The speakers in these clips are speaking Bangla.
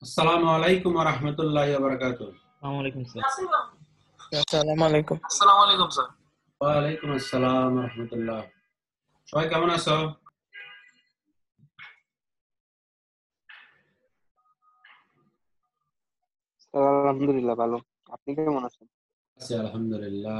আসসালামু আলাইকুম ওয়া রাহমাতুল্লাহি ওয়া বারাকাতুহু। আসসালামু আলাইকুম স্যার। আসসালামু আলাইকুম। আসসালামু আলাইকুম স্যার। ওয়া আলাইকুম আসসালাম ওয়া রাহমাতুল্লাহ। সবাই কেমন আছো? আলহামদুলিল্লাহ ভালো। আপনি কেমন আছেন? আছি আলহামদুলিল্লাহ।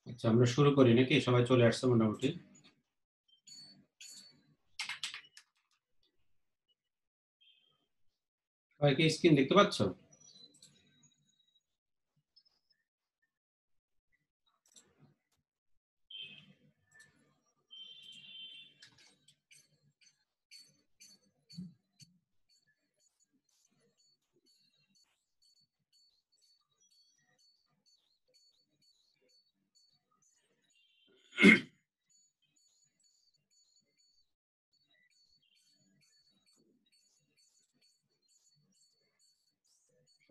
আচ্ছা, আমরা শুরু করি নাকি? সবাই চলে আসছে মোটামুটি। সবাই কি স্ক্রিন দেখতে পাচ্ছ?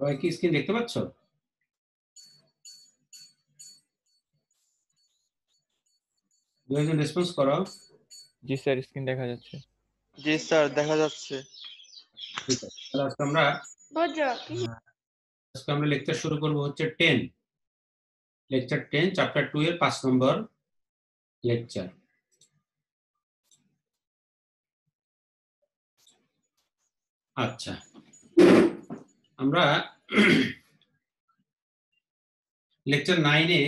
সবাই কি স্ক্রিন দেখতে পাচ্ছ? দুইজন রেসপন্স করো। জি স্যার, স্ক্রিন দেখা যাচ্ছে। জি স্যার, দেখা যাচ্ছে। ঠিক আছে, তাহলে আজকে আমরা লেকচার শুরু করব হচ্ছে 10, লেকচার 10 চ্যাপ্টার 2 এর 5 নম্বর লেকচার। আচ্ছা, আমরা লেকচার 9 এ,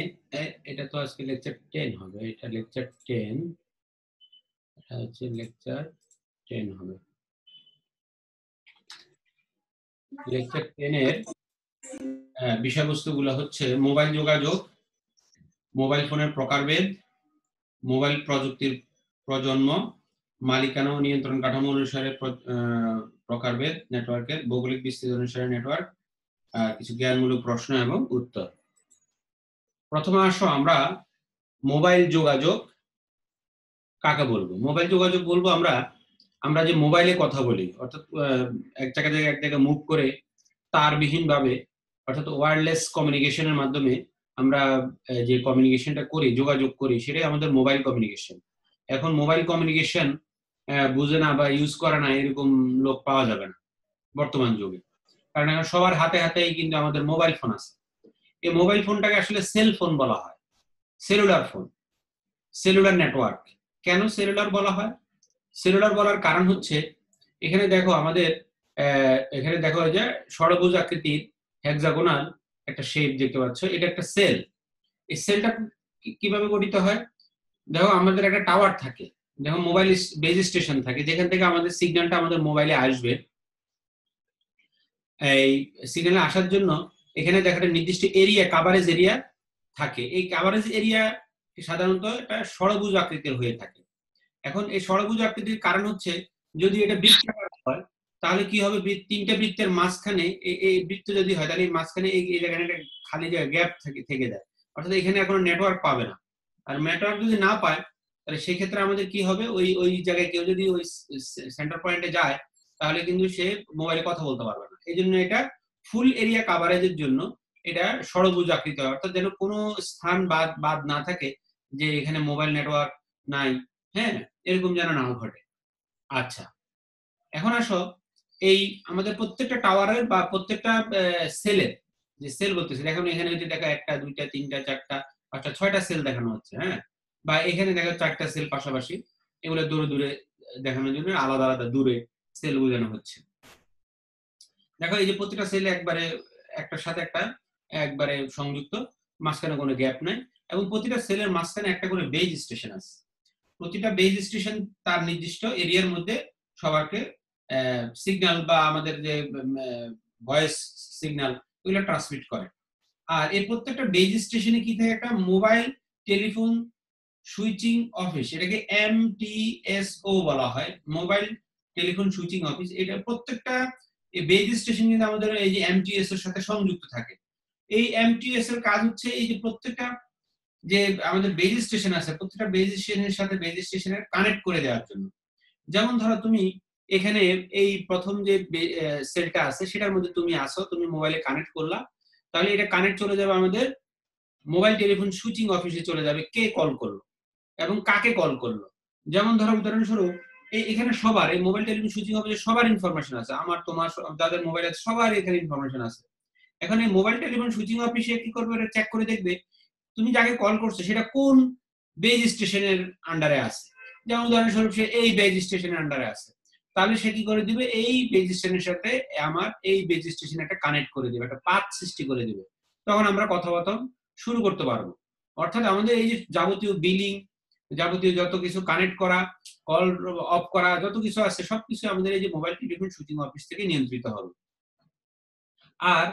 এটা তো আজকে লেকচার 10 হবে, এটা লেকচার 10, এটা হচ্ছে লেকচার 10 হবে। লেকচার 10 এর বিষয়বস্তুগুলো হচ্ছে মোবাইল যোগাযোগ, মোবাইল ফোনের প্রকারভেদ, মোবাইল প্রযুক্তির প্রজন্ম, মালিকানা ও নিয়ন্ত্রণ কাঠামো অনুসারে প্রকারভেদ নেটওয়ার্কের, ভৌগোলিক বিস্তৃতি অনুসারে নেটওয়ার্ক, কিছু জ্ঞানমূলক প্রশ্ন এবং উত্তর। প্রথমে আসো আমরা মোবাইল যোগাযোগ কাকে বলবো। মোবাইল যোগাযোগ বলবো আমরা যে মোবাইলে কথা বলি, অর্থাৎ এক জায়গা থেকে এক জায়গায় মুভ করে তারবিহীন ভাবে, অর্থাৎ ওয়্যারলেস কমিউনিকেশনের মাধ্যমে আমরা যে কমিউনিকেশনটা করি, যোগাযোগ করি, সেটাই আমাদের মোবাইল কমিউনিকেশন। এখন মোবাইল কমিউনিকেশন বুঝে না বা ইউজ করে না এরকম লোক পাওয়া যাবে না বর্তমান যুগে, কারণ এখন সবার হাতে হাতেই কিন্তু আমাদের মোবাইল ফোন আছে। এই মোবাইল ফোনটাকে আসলে সেল ফোন বলা হয়, সেলুলার ফোন, সেলুলার নেটওয়ার্ক। কেন সেলুলার বলা হয়? সেলুলার বলার কারণ হচ্ছে এখানে দেখো আমাদের এখানে দেখো যে ষড়ভুজ আকৃতির হেক্সাগোনাল একটা শেপ দেখতে পাচ্ছ, এটা একটা সেল। এই সেলটা কিভাবে গঠিত হয়? দেখো আমাদের একটা টাওয়ার থাকে, দেখো মোবাইল বেজ স্টেশন থাকে, যেখান থেকে আমাদের সিগন্যালটা আমাদের মোবাইলে আসবে। এই সিগন্যাল আসার জন্য এখানে দেখো একটা নির্দিষ্ট এরিয়া, কাভারেজ এরিয়া থাকে। এই কাভারেজ এরিয়া সাধারণত একটা ষড়ভুজ আকৃতির হয়ে থাকে। এখন এই ষড়ভুজ আকৃতির কারণ হচ্ছে যদি এটা বৃত্তাকার হয় তাহলে কি হবে, তিনটা বৃত্তের মাঝখানে এই বৃত্ত যদি হয় তাহলে মাঝখানে এই জায়গায় একটা খালি জায়গা গ্যাপ থেকে যায়, অর্থাৎ এখানে এখন নেটওয়ার্ক পাবে না। আর নেটওয়ার্ক যদি না পায় তাহলে সেই ক্ষেত্রে আমাদের কি হবে, ওই জায়গায় কেউ যদি ওই সেন্টার পয়েন্টে যায় তাহলে কিন্তু সে মোবাইলে কথা বলতে পারবে না। এই জন্য এটা ফুল এরিয়া কাভারেজের জন্য এটা ষড়ভুজ আকৃতি হয়, অর্থাৎ যেন কোনো স্থান বাদ না থাকে যে এখানে মোবাইল নেটওয়ার্ক নাই, হ্যাঁ, এরকম যেন না ঘটে। আচ্ছা, এখন আসো এই আমাদের প্রত্যেকটা টাওয়ারের বা প্রত্যেকটা সেলের, যে সেল বলতেছে দেখো এখানে যদি দেখো 1টা 2টা 3টা 4টা 5টা 6টা সেল দেখানো হচ্ছে, হ্যাঁ, বা এখানে দেখো 4টা সেল পাশাপাশি, এগুলো দূরে দূরে দেখানোর জন্য আলাদা আলাদা দূরে সেল বোঝানো হচ্ছে। দেখো এই যে প্রত্যেকটা সেল একবারে একটার সাথে একটা একবারে সংযুক্ত, মাঝখানে কোনো গ্যাপ নাই, এবং প্রতিটা সেলের মাঝখানে একটা করে বেজ স্টেশন আছে। প্রতিটা বেজ স্টেশন তার নির্দিষ্ট এরিয়ার মধ্যে সবাইকে সিগন্যাল বা আমাদের যে ভয়েস সিগন্যাল ওগুলো ট্রান্সমিট করে। আর এই প্রত্যেকটা বেজ স্টেশনে কি থাকে, একটা মোবাইল টেলিফোন সুইচিং অফিস, এটাকে MTSO বলা হয়, মোবাইল টেলিফোন সুইচিং অফিস। এটা প্রত্যেকটা বেজ স্টেশন কিন্তু আমাদের এই যে MTS এর সাথে সংযুক্ত থাকে। এই MTS এর কাজ হচ্ছে এই যে প্রত্যেকটা যে আমাদের বেজ স্টেশন আছে, প্রত্যেকটা বেজ স্টেশনের সাথে বেজ স্টেশনের কানেক্ট করে দেওয়ার জন্য। যেমন ধরো তুমি এখানে এই প্রথম যে সেলটা আছে সেটার মধ্যে তুমি আসো, তুমি মোবাইলে কানেক্ট করলা, তাহলে এটা কানেক্ট চলে যাবে আমাদের মোবাইল টেলিফোন সুইচিং অফিসে চলে যাবে কে কল করলো এবং কাকে কল করলো। যেমন ধরো উদাহরণস্বরূপ এখানে সবার এই মোবাইল টেলিফোন সুইচিং অফিসে সবার ইনফরমেশন আছে, আমার তোমার যাদের মোবাইল আছে সবার এখানে ইনফরমেশন আছে। এখন এই মোবাইল টেলিফোন সুইচিং অফিসে কি করবে, এটা চেক করে দেখবে তুমি যাকে কল করছো সেটা কোন বেজ স্টেশনের আন্ডারে আছে। যেমন উদাহরণস্বরূপ সে এই বেজ স্টেশনের আন্ডারে আছে, তাহলে সে কি করে দিবে, এই বেজ স্টেশনের সাথে আমার এই বেজ স্টেশন একটা কানেক্ট করে দিবে, একটা পাথ সৃষ্টি করে দিবে, তখন আমরা কথাবার্তা শুরু করতে পারবো। অর্থাৎ আমাদের এই যে যাবতীয় বিলিং, যাবতীয় যত কিছু কানেক্ট করা, কল অফ করা, যত কিছু আছে সবকিছু আমাদের এই যে মোবাইল টেলিফোন সুইচিং অফিস থেকে নিয়ন্ত্রিত হবে। আর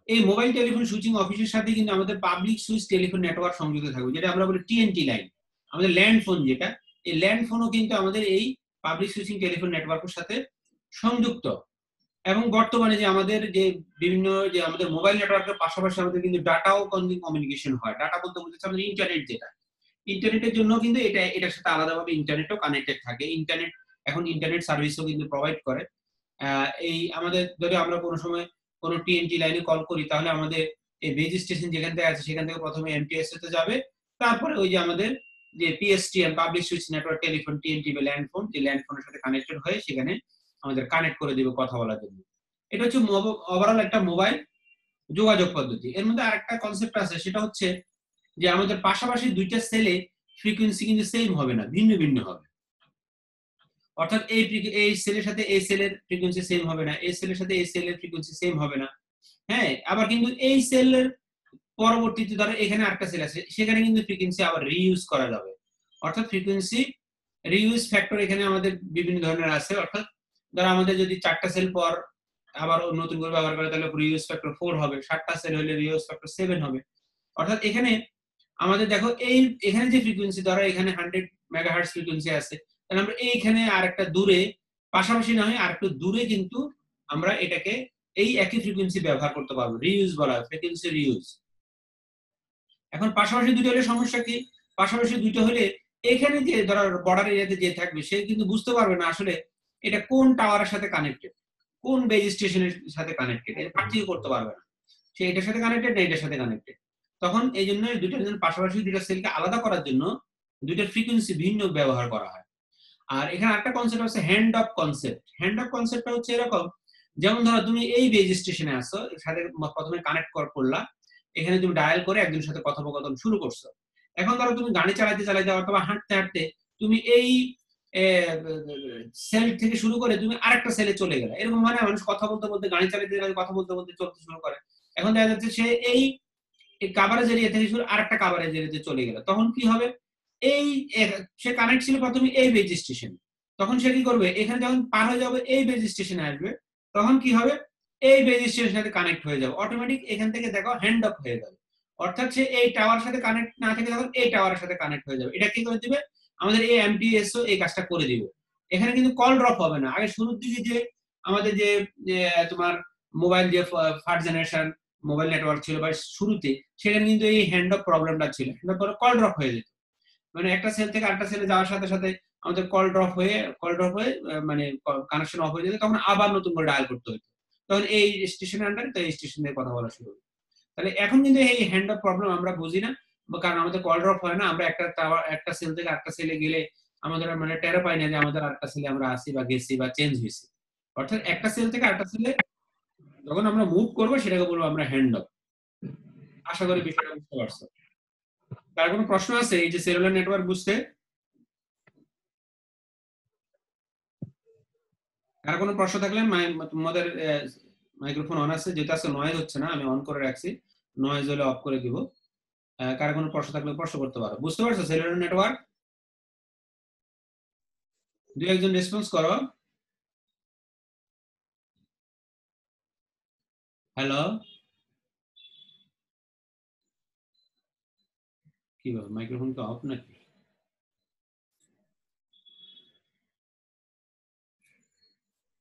এই মোবাইল টেলিফোন সুইচিং অফিসের সাথে কিন্তু আমাদের পাবলিক সুইচ টেলিফোন নেটওয়ার্ক সংযুক্ত থাকবে, যেটা আমরা বলি TNT লাইন, আমাদের ল্যান্ড ফোন যেটা, এই ল্যান্ড ফোনও কিন্তু আমাদের এই পাবলিক সুইচিং টেলিফোন নেটওয়ার্কের সাথে সংযুক্ত। এবং বর্তমানে যে আমাদের যে বিভিন্ন যে আমাদের মোবাইল নেটওয়ার্কের পাশাপাশি আমাদের কিন্তু ডাটাও কমিউনিকেশন হয়। ডাটা বলতে বলতে আমাদের ইন্টারনেট, যেটা ইন্টারনেটের জন্য কিন্তু এটার সাথে আলাদাভাবে ইন্টারনেটও কানেক্টেড থাকে। ইন্টারনেট এখন ইন্টারনেট সার্ভিসও কিন্তু প্রোভাইড করে। এই আমাদের যদি আমরা কোনো সময় কোনো টিএনটি লাইনে কল করি তাহলে আমাদের এই বেজ স্টেশন যেখান থেকে আছে সেখান থেকে প্রথমে এমটিএস তে যাবে, তারপরে ওই যে আমাদের যে PSTN public switch network telephone TNT বা ল্যান্ড ফোন, যে ল্যান্ড ফোনের সাথে কানেক্টেড হয়ে সেখানে আমাদের কানেক্ট করে দিবে কথা বলার জন্য। এটা হচ্ছে ওভারঅল একটা মোবাইল যোগাযোগ পদ্ধতি। এর মধ্যে আরেকটা কনসেপ্ট আছে, সেটা হচ্ছে যে আমাদের পাশাপাশি দুইটা সেলে ফ্রিকোয়েন্সি কিন্তু সেম হবে না, ভিন্ন ভিন্ন হবে। অর্থাৎ এই সেলের সাথে এই সেলের ফ্রিকোয়েন্সি সেম হবে না, এই সেলের সাথে এই সেলের ফ্রিকোয়েন্সি সেম হবে না। হ্যাঁ, আবার কিন্তু এই সেলের পরবর্তীতে ধরো এখানে আরেকটা সেল আছে, সেখানে কিন্তু ফ্রিকোয়েন্সি আবার রিইউজ করা যাবে। অর্থাৎ ফ্রিকোয়েন্সি রিইউজ ফ্যাক্টর এখানে আমাদের বিভিন্ন ধরনের আছে। অর্থাৎ ধরো আমাদের যদি 4টা সেল পর আবার নতুন করে ব্যবহার করে তাহলে রিইউজ ফ্যাক্টর 4 হবে, 7টা সেল হলে রিইউজ ফ্যাক্টর 7 হবে। অর্থাৎ এখানে আমাদের দেখো এখানে যে ফ্রিকোয়েন্সি ধরো এখানে 100 মেগাহার্টজ ফ্রিকোয়েন্সি আছে, তাহলে আমরা এইখানে আরেকটা দূরে, পাশাপাশি না হয় আরেকটু দূরে কিন্তু আমরা এটাকে এই একই ফ্রিকোয়েন্সি ব্যবহার করতে পারবো, রিইউজ বলা হয়, ফ্রিকোয়েন্সি রিইউজ। এখন পাশাপাশি দুটো হলে সমস্যা কি? পাশাপাশি দুটো হলে এখানে যে ধরো বর্ডার এরিয়াতে যে থাকবে সে কিন্তু বুঝতে পারবে না আসলে এটা কোন টাওয়ারের সাথে কানেক্টেড, কোন বেজ স্টেশনের সাথে কানেক্টেড, এটা পার্থক্য করতে পারবে না সে এটার সাথে কানেক্টেড না এটার সাথে কানেক্টেড। তখন এই জন্য দুটো পাশাপাশি দুটো সেলকে আলাদা করার জন্য দুইটার ফ্রিকোয়েন্সি ভিন্ন ব্যবহার করা হয়। আর এখানে একটা কনসেপ্ট আছে hand of concept. Hand of কনসেপ্টটা হচ্ছে এরকম, যেমন ধরো তুমি এই বেজ স্টেশনে আসো, সাথে প্রথমে কানেক্ট করলা, এখানে তুমি ডায়াল করে একজনের সাথে কথোপকথন শুরু করছো। এখন ধরো তুমি গাড়ি চালাতে চালাতে অথবা হাঁটতে হাঁটতে তুমি এই সেল থেকে শুরু করে তুমি আরেকটা সেলে চলে গেলে, এরকম মানে মানুষ কথা বলতে বলতে গাড়ি চালাতে চালাতে কথা বলতে বলতে চলতে শুরু করে। এখন দেখা যাচ্ছে সে এই কাভারেজ এরিয়া থেকে শুরু আরেকটা কাভারেজ এরিয়াতে চলে গেল, তখন কি হবে? এই সে কানেক্ট ছিল প্রথমে এই বেজ স্টেশন, তখন সে কি করবে? এখানে যখন পার হয়ে যাবে এই বেজ স্টেশনে আসবে, তখন কি হবে? এই বেজ স্টেশনের সাথে কানেক্ট হয়ে যাবে অটোমেটিক। এখান থেকে দেখো হ্যান্ড অফ হয়ে যাবে, অর্থাৎ সে এই টাওয়ারের সাথে কানেক্ট না থেকে তখন এই টাওয়ারের সাথে কানেক্ট হয়ে যাবে। এটা কি করে দিবে? আমাদের এই এমটিএসও এই কাজটা করে দিবে। এখানে কিন্তু কল ড্রপ হবে না। আগে শুরুর দিকে যে আমাদের যে তোমার মোবাইল যে ফার্স্ট জেনারেশন মোবাইল নেটওয়ার্ক ছিল বা শুরুতে, সেখানে কিন্তু এই হ্যান্ড অফ প্রবলেমটা ছিল, তারপরে কল ড্রপ হয়ে যেত। মানে একটা সেল থেকে আরেকটা সেলে যাওয়ার সাথে সাথে আমাদের কল ড্রপ হয়ে মানে কানেকশন অফ হয়ে যেত, তখন আবার নতুন করে ডায়াল করতে হতো। তখন এই স্টেশনের আন্ডারে তো এই স্টেশন থেকে কথা বলা শুরু হতো। তাহলে এখন কিন্তু এই হ্যান্ড অফ প্রবলেম আমরা বুঝি না, কারণ আমাদের কল ড্রপ হয় না। আমরা একটা সেল থেকে আরেকটা সেলে গেলে আমাদের মানে টেরো পাই না যে আমাদের আরেকটা সেলে আমরা আসি বা গেছি বা চেঞ্জ হয়েছি। অর্থাৎ একটা সেল থেকে আরেকটা সেলে যখন আমরা মুভ করবো সেটাকে বলবো আমরা হ্যান্ড অফ। আশা করি বিষয়টা বুঝতে পারছো। তার কোনো প্রশ্ন আছে এই যে সেলুলার নেটওয়ার্ক বুঝতে? আর কোনো প্রশ্ন থাকলে তোমাদের মাইক্রোফোন অন আছে, যেটা আছে নয়েজ হচ্ছে না, আমি অন করে রাখছি, নয়েজ হলে অফ করে দিব। কার কোনো প্রশ্ন থাকলে প্রশ্ন করতে পারো। বুঝতে পারছো সেলুলার নেটওয়ার্ক? দুই একজন রেসপন্স করো। হ্যালো, কি বল, মাইক্রোফোন তো অফ নাকি?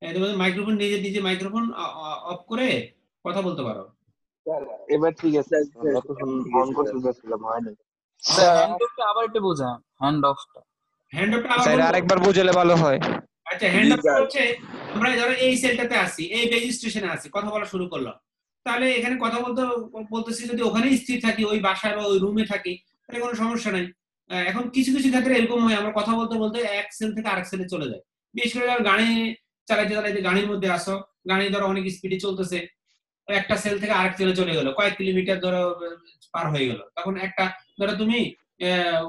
তোমাদের মাইক্রোফোন নিজে নিজে মাইক্রোফোন অফ করে কথা বলতে পারো। এবার ঠিক আছে, এতক্ষণ অন করতে যাচ্ছিলাম হয়নি। হ্যান্ড অফটা আবার একটু বোঝা, হ্যান্ড অফটা হ্যান্ড অফটা আবার স্যার বলবো? আরেকবার বুঝালে ভালো হয়। আচ্ছা, হ্যান্ড অফ হচ্ছে আমরা ধরো এই সেলটাতে আসি, এই বেজ স্টেশনে আসি, কথা বলা শুরু করলাম। তাহলে এখানে কথা বলতেছি, যদি ওখানে স্থির থাকি, ওই বাসায় বা ওই রুমে থাকি, তাহলে কোনো সমস্যা নাই। এখন কিছু কিছু ক্ষেত্রে এরকম হয় আমরা কথা বলতে বলতে এক সেল থেকে আরেক সেলে চলে যায়। বিশেষ করে গাড়ি চালাইতে চালাইতে গাড়ির মধ্যে আসো, গাড়ি ধরো অনেক স্পিডে চলতেছে, একটা সেল থেকে আরেক সেলে চলে গেল, কয়েক কিলোমিটার ধরো পার হয়ে গেল, তখন একটা ধরো তুমি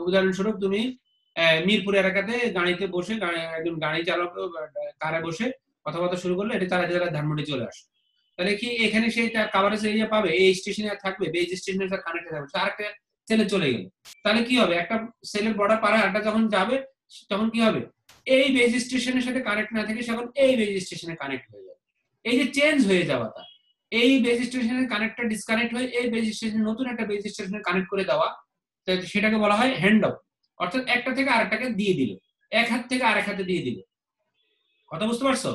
উদাহরণস্বরূপ তুমি মিরপুর এলাকাতে গাড়িতে বসে একজন গাড়ি চালক কারে বসে কথাবার্তা শুরু করলো, এটা চালাতে চালাতে ধানমন্ডি চলে আসে। তাহলে কি এখানে সেই তার কাভারেজ এরিয়া পাবে? এই স্টেশনে আর থাকবে, বেজ স্টেশনের সাথে কানেক্টেড থাকবে, আরেকটা সেলে চলে গেল। তাহলে কি হবে? একটা সেলের বর্ডার পার হয়ে আরেকটা যখন যাবে, তখন কি হবে? এই বেজ স্টেশনের সাথে কানেক্ট না থেকে তখন এই বেজ স্টেশনে কানেক্ট হয়ে যাবে। এই যে চেঞ্জ হয়ে যাওয়াটা, এই বেজ স্টেশনের কানেক্টটা ডিসকানেক্ট হয়ে এই বেজ স্টেশন নতুন একটা বেজ স্টেশনে কানেক্ট করে দেওয়া, সেটাকে বলা হয় হ্যান্ড অফ। অর্থাৎ একটা থেকে আরেকটাকে দিয়ে দিল, এক হাত থেকে আরেক হাতে দিয়ে দিল। কথা বুঝতে পারছো?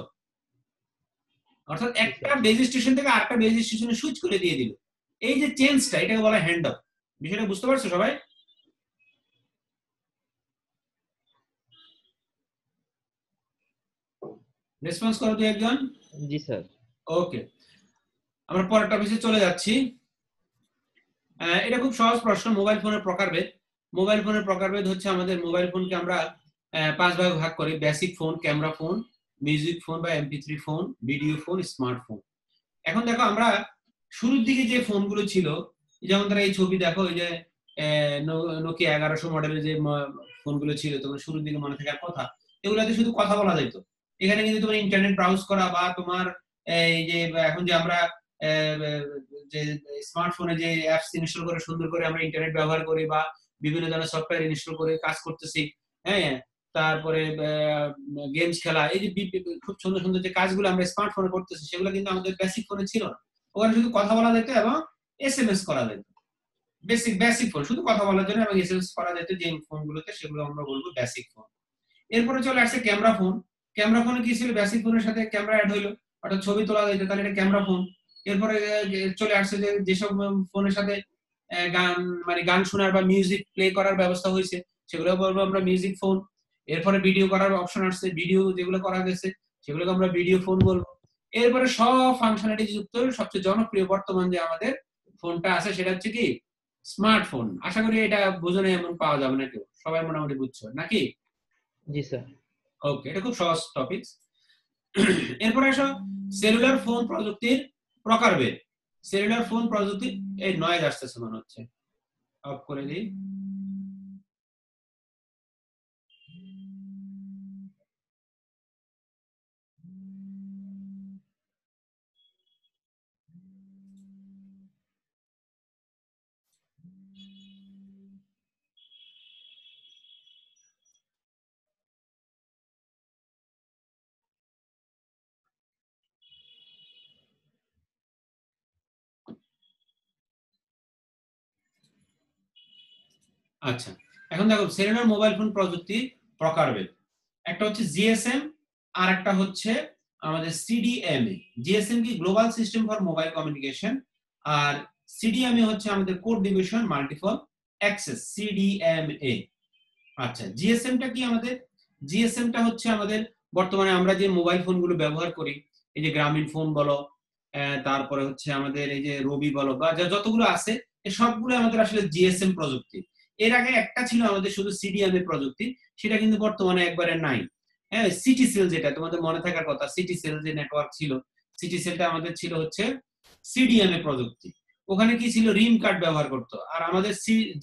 অর্থাৎ একটা বেজ স্টেশন থেকে আরেকটা বেজ স্টেশনে সুইচ করে দিয়ে দিল, এই যে চেঞ্জটা, এটাকে বলা হয় হ্যান্ড অফ। বিষয়টা বুঝতে পারছো সবাই? রেসপন্স করো দুই একজন। জি স্যার। ওকে, আমরা পরের টপিকে চলে যাচ্ছি। এটা খুব সহজ প্রশ্ন। মোবাইল ফোনের প্রকারভেদ। মোবাইল ফোনের প্রকারভেদ হচ্ছে আমাদের মোবাইল ফোনকে আমরা 5 ভাগে ভাগ করি: basic phone, camera phone, music phone বা MP3 phone, video phone, smartphone. এখন দেখো আমরা শুরুর দিকে যে ফোনগুলো ছিল, যেমন তারা এই ছবি দেখো, এই যে নোকিয়া 1100 মডেলের যে ফোনগুলো ছিল, তোমার শুরুর দিকে মনে থাকার কথা, এগুলোতে শুধু কথা বলা যেত। এখানে কিন্তু তোমার ইন্টারনেট ব্রাউজ করা বা তোমার এই যে এখন যে আমরা যে স্মার্টফোনে যে অ্যাপস ইনস্টল করে সুন্দর করে আমরা ইন্টারনেট ব্যবহার করি বা বিভিন্ন ধরনের সফটওয়্যার ইনস্টল করে কাজ করতেছি, হ্যাঁ, তারপরে গেমস খেলা, এই যে খুব সুন্দর সুন্দর যে কাজগুলো আমরা স্মার্টফোনে করতেছি, সেগুলো কিন্তু আমাদের বেসিক ফোনে ছিল না। ওখানে শুধু কথা বলা যেত এবং SMS করা যেত। বেসিক ফোন, শুধু কথা বলার জন্য এবং SMS করা যেত যে ফোনগুলোতে, সেগুলো আমরা বলবো বেসিক ফোন। এরপরে চলে আসছে ক্যামেরা ফোন। ক্যামেরা ফোনে কি ছিল? বেসিক ফোনের সাথে ক্যামেরা অ্যাড হইলো, অর্থাৎ ছবি তোলা যেত, তাহলে এটা ক্যামেরা ফোন। এরপরে চলে আসছে যে যেসব ফোনের সাথে গান মানে গান শোনার বা মিউজিক প্লে করার ব্যবস্থা হয়েছে, সেগুলো বলবো আমরা মিউজিক ফোন। এরপরে ভিডিও করার অপশন আসছে, ভিডিও যেগুলো করা গেছে সেগুলোকে আমরা ভিডিও ফোন বলবো। এরপরে সব ফাংশনালিটি যুক্ত সবচেয়ে জনপ্রিয় বর্তমান যে আমাদের ফোনটা আছে, সেটা হচ্ছে কি? স্মার্টফোন। আশা করি এটা বোঝানো এমন পাওয়া যাবে না কেউ, সবাই মোটামুটি বুঝছো নাকি? জি স্যার। ওকে, এটা খুব সহজ টপিক। এরপরে আসো সেলুলার ফোন প্রযুক্তির প্রকারভেদ। সেলুলার ফোন প্রযুক্তি, এই নয়েজ আসতেছে মনে হচ্ছে, অফ করে দিই। আচ্ছা, এখন দেখো সেলুলার মোবাইল ফোন প্রযুক্তি প্রকারভেদ। একটা হচ্ছে জিএসএম, আর একটা হচ্ছে আমাদের সিডিএমএ। জিএসএম কি? Global system for mobile communication. আর সিডিএমএ হচ্ছে আমাদের code division multiple access, CDMA. আচ্ছা, জিএসএমটা কি আমাদের? জিএসএমটা হচ্ছে আমাদের বর্তমানে আমরা যে মোবাইল ফোনগুলো ব্যবহার করি, এই যে গ্রামীণ ফোন বলো, তারপরে হচ্ছে আমাদের এই যে রবি বলো, বা যতগুলো আছে, এই সবগুলো আমাদের আসলে জিএসএম প্রযুক্তি। এর আগে একটা ছিল আমাদের শুধু সিডিএমএ প্রযুক্তি, সেটা কিন্তু বর্তমানে একবারে নাই। হ্যাঁ, সিটি সেল, যেটা তোমাদের মনে থাকার কথা, সিটি সেল যে নেটওয়ার্ক ছিল, সিটি সেলটা আমাদের ছিল হচ্ছে সিডিএমএ প্রযুক্তি। ওখানে কি ছিল? রিম কার্ড ব্যবহার করতো। আর আমাদের